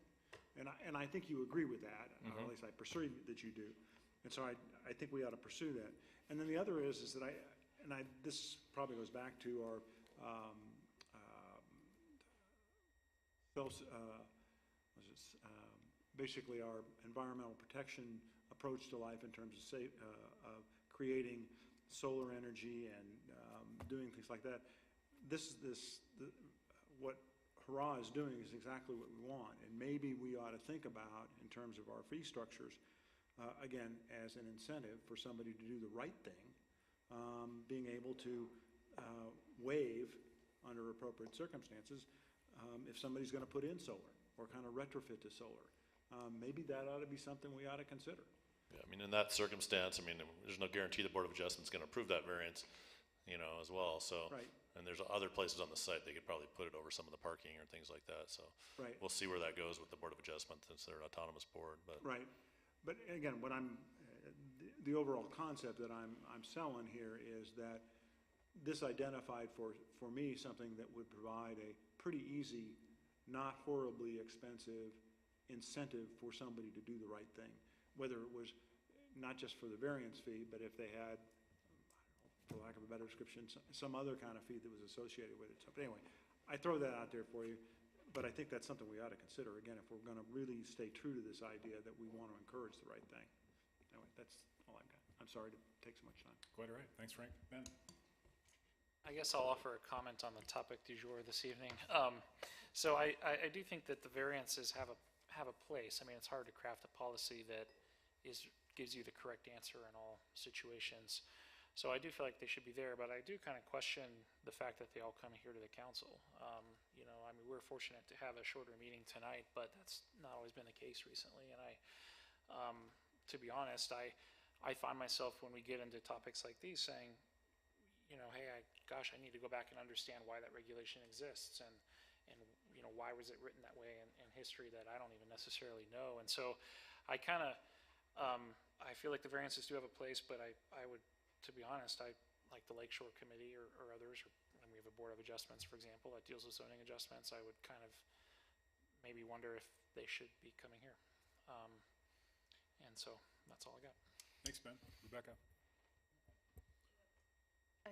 And I think you agree with that, or at least I perceive that you do. And so I think we ought to pursue that. And then the other is that this probably goes back to our basically our environmental protection approach to life in terms of creating solar energy and doing things like that. What Hurrah is doing is exactly what we want, and maybe we ought to think about, in terms of our fee structures, again, as an incentive for somebody to do the right thing, being able to waive, under appropriate circumstances, if somebody's going to put in solar or kind of retrofit to solar. Maybe that ought to be something we ought to consider. yeah, I mean, in that circumstance, I mean, there's no guarantee the Board of Adjustment's gonna approve that variance, you know, as well, so. Right. And there's other places on the site, they could probably put it over some of the parking or things like that, so. Right. We'll see where that goes with the Board of Adjustment, since they're an autonomous board, but. Right. But again, what the overall concept that I'm selling here is that this identified for me something that would provide a pretty easy, not horribly expensive incentive for somebody to do the right thing. Whether it was not just for the variance fee, but if they had, for lack of a better description, some other kind of fee that was associated with it. So, but anyway, I throw that out there for you, but I think that's something we ought to consider, again, if we're going to really stay true to this idea that we want to encourage the right thing. Anyway, that's all I've got. I'm sorry to take so much time. Quite all right. Thanks, Frank. Ben? I guess I'll offer a comment on the topic du jour this evening. So I do think that the variances have a place. I mean, it's hard to craft a policy that gives you the correct answer in all situations. So I do feel like they should be there, but I do kind of question the fact that they all come here to the council. You know, I mean, we're fortunate to have a shorter meeting tonight, but that's not always been the case recently. And to be honest, I find myself, when we get into topics like these, saying, you know, hey, gosh, I need to go back and understand why that regulation exists, and you know, why was it written that way in history that I don't even necessarily know. And so I kind of, I feel like the variances do have a place, but I would, to be honest, I like the Lakeshore Committee or others, or when we have a Board of Adjustments, for example, that deals with zoning adjustments, I would kind of maybe wonder if they should be coming here. And so that's all I got. Thanks, Ben. Rebecca? I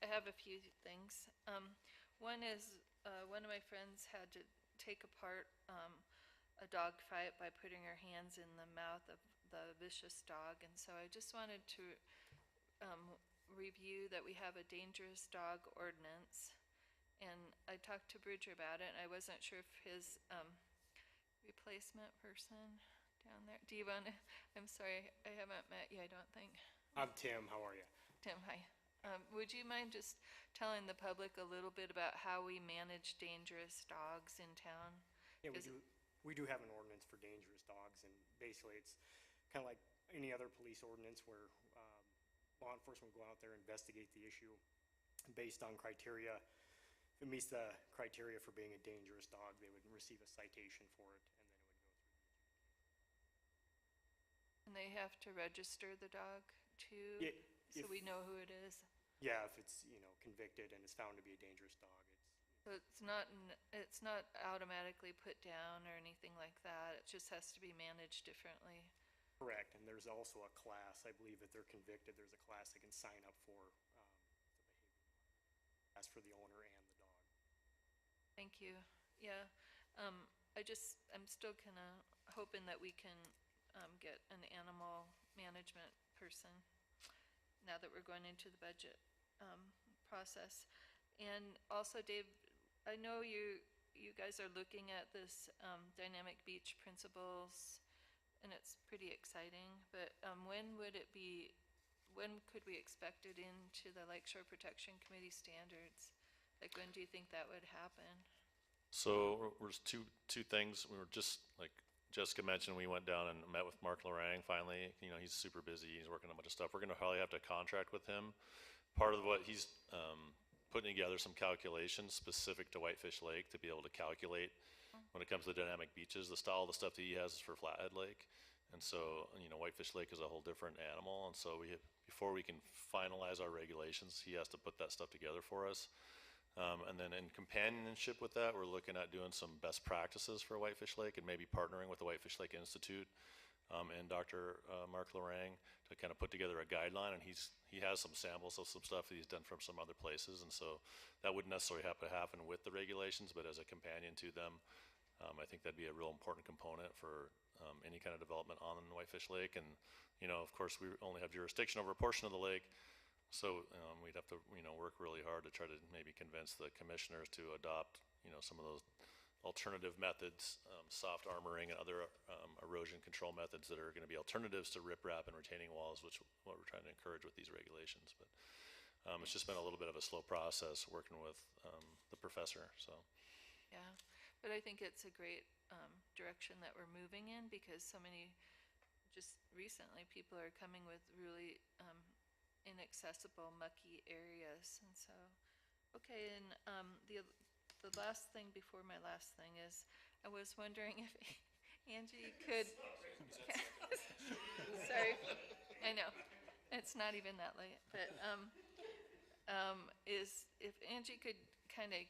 have a few things. One is, one of my friends had to take apart a dog fight by putting her hands in the mouth of the vicious dog, and so I just wanted to review that we have a dangerous dog ordinance, and I talked to Bridger about it, and I wasn't sure if his replacement person down there, do you want to, I'm sorry, I haven't met you, I don't think. I'm Tim, how are you? Tim, hi. Would you mind just telling the public a little bit about how we manage dangerous dogs in town? Yeah, we do have an ordinance for dangerous dogs, and basically it's kind of like any other police ordinance where law enforcement will go out there and investigate the issue based on criteria. If it meets the criteria for being a dangerous dog, they would receive a citation for it, and then it would go through. And they have to register the dog too? Yeah, so we know who it is? Yeah, if it's, you know, convicted and is found to be a dangerous dog, So it's not automatically put down or anything like that, it just has to be managed differently? correct. And there's also a class, I believe if they're convicted, there's a class they can sign up for, as for the owner and the dog. Thank you. Yeah, I'm still kind of hoping that we can get an animal management person now that we're going into the budget process. And also, Dave, I know you guys are looking at this dynamic beach principles, and it's pretty exciting, but when could we expect it into the Lakeshore Protection Committee standards? Like, when do you think that would happen? So there's two things. We were just, like Jessica mentioned, we went down and met with Mark Lorang finally. You know, he's super busy. He's working on a bunch of stuff. We're going to probably have to contract with him. Part of what he's putting together some calculations specific to Whitefish Lake to be able to calculate when it comes to the dynamic beaches, the style of the stuff that he has is for Flathead Lake. And so, Whitefish Lake is a whole different animal. And so before we can finalize our regulations, he has to put that stuff together for us. And then in companionship with that, we're looking at doing some best practices for Whitefish Lake and maybe partnering with the Whitefish Lake Institute and Dr. Mark Lorang to kind of put together a guideline. And he has some samples of some stuff that he's done from some other places. And so that wouldn't necessarily have to happen with the regulations, but as a companion to them, I think that'd be a real important component for any kind of development on Whitefish Lake. And, of course, we only have jurisdiction over a portion of the lake. So we'd have to, work really hard to try to maybe convince the commissioners to adopt, some of those alternative methods, soft armoring and other erosion control methods that are going to be alternatives to riprap and retaining walls, which is what we're trying to encourage with these regulations. But it's just been a little bit of a slow process working with the professor. So. Yeah, but I think it's a great direction that we're moving in, because so many, just recently, people are coming with really inaccessible, mucky areas. And so, okay, and the last thing before my last thing is, I was wondering if Angie could, sorry, I know, it's not even that late, but is if Angie could kind of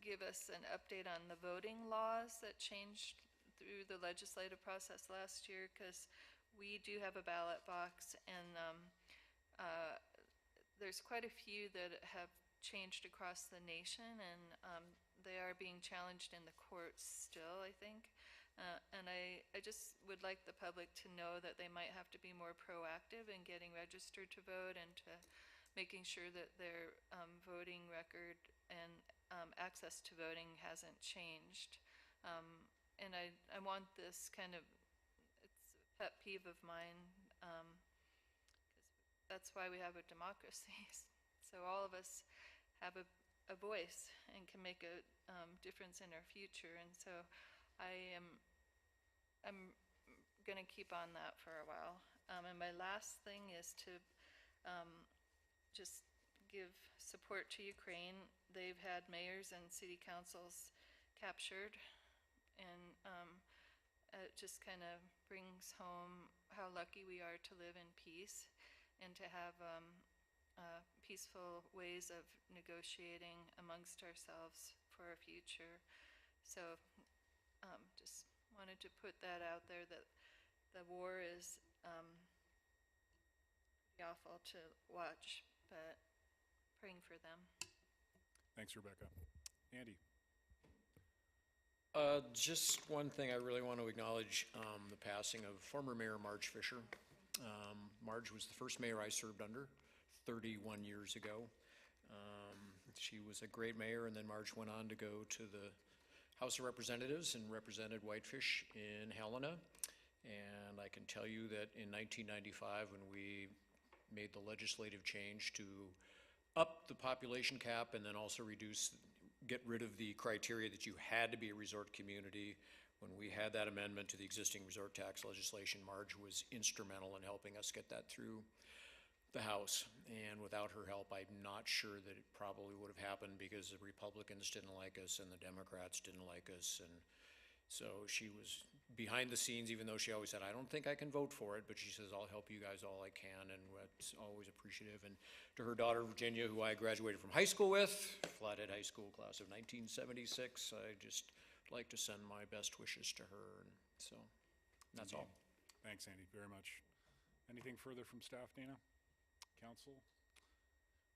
give us an update on the voting laws that changed through the legislative process last year, because we do have a ballot box, and there's quite a few that have changed across the nation, and they are being challenged in the courts still, I think. And I just would like the public to know that they might have to be more proactive in getting registered to vote, and to making sure that their voting record and access to voting hasn't changed. And I want this kind of, it's a pet peeve of mine, because that's why we have a democracy. So all of us have a voice and can make a difference in our future. And so I'm going to keep on that for a while. And my last thing is to just give support to Ukraine. They've had mayors and city councils captured, and it just kind of brings home how lucky we are to live in peace and to have peaceful ways of negotiating amongst ourselves for our future. So just wanted to put that out there, that the war is pretty awful to watch, but praying for them. Thanks, Rebecca. Andy? Just one thing, I really want to acknowledge the passing of former Mayor Marge Fisher. Marge was the first mayor I served under 31 years ago. She was a great mayor, and then Marge went on to go to the House of Representatives and represented Whitefish in Helena. And I can tell you that in 1995, when we made the legislative change to up the population cap and then also get rid of the criteria that you had to be a resort community, when we had that amendment to the existing resort tax legislation, Marge was instrumental in helping us get that through the House. And without her help, I'm not sure that it probably would have happened, because the Republicans didn't like us and the Democrats didn't like us. And so she was behind the scenes, even though she always said, I don't think I can vote for it, but she says, I'll help you guys all I can, and it's always appreciative. And to her daughter, Virginia, who I graduated from high school with, Flathead High School class of 1976, I just like to send my best wishes to her. And so that's all. Thanks, Andy, very much. Anything further from staff, Dana? Council?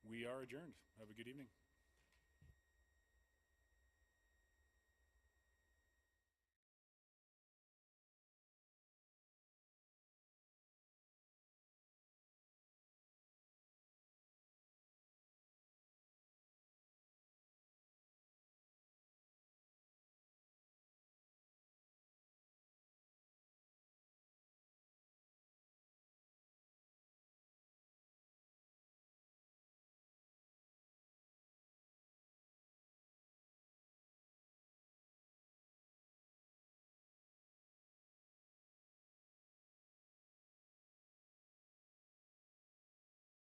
We are adjourned. Have a good evening.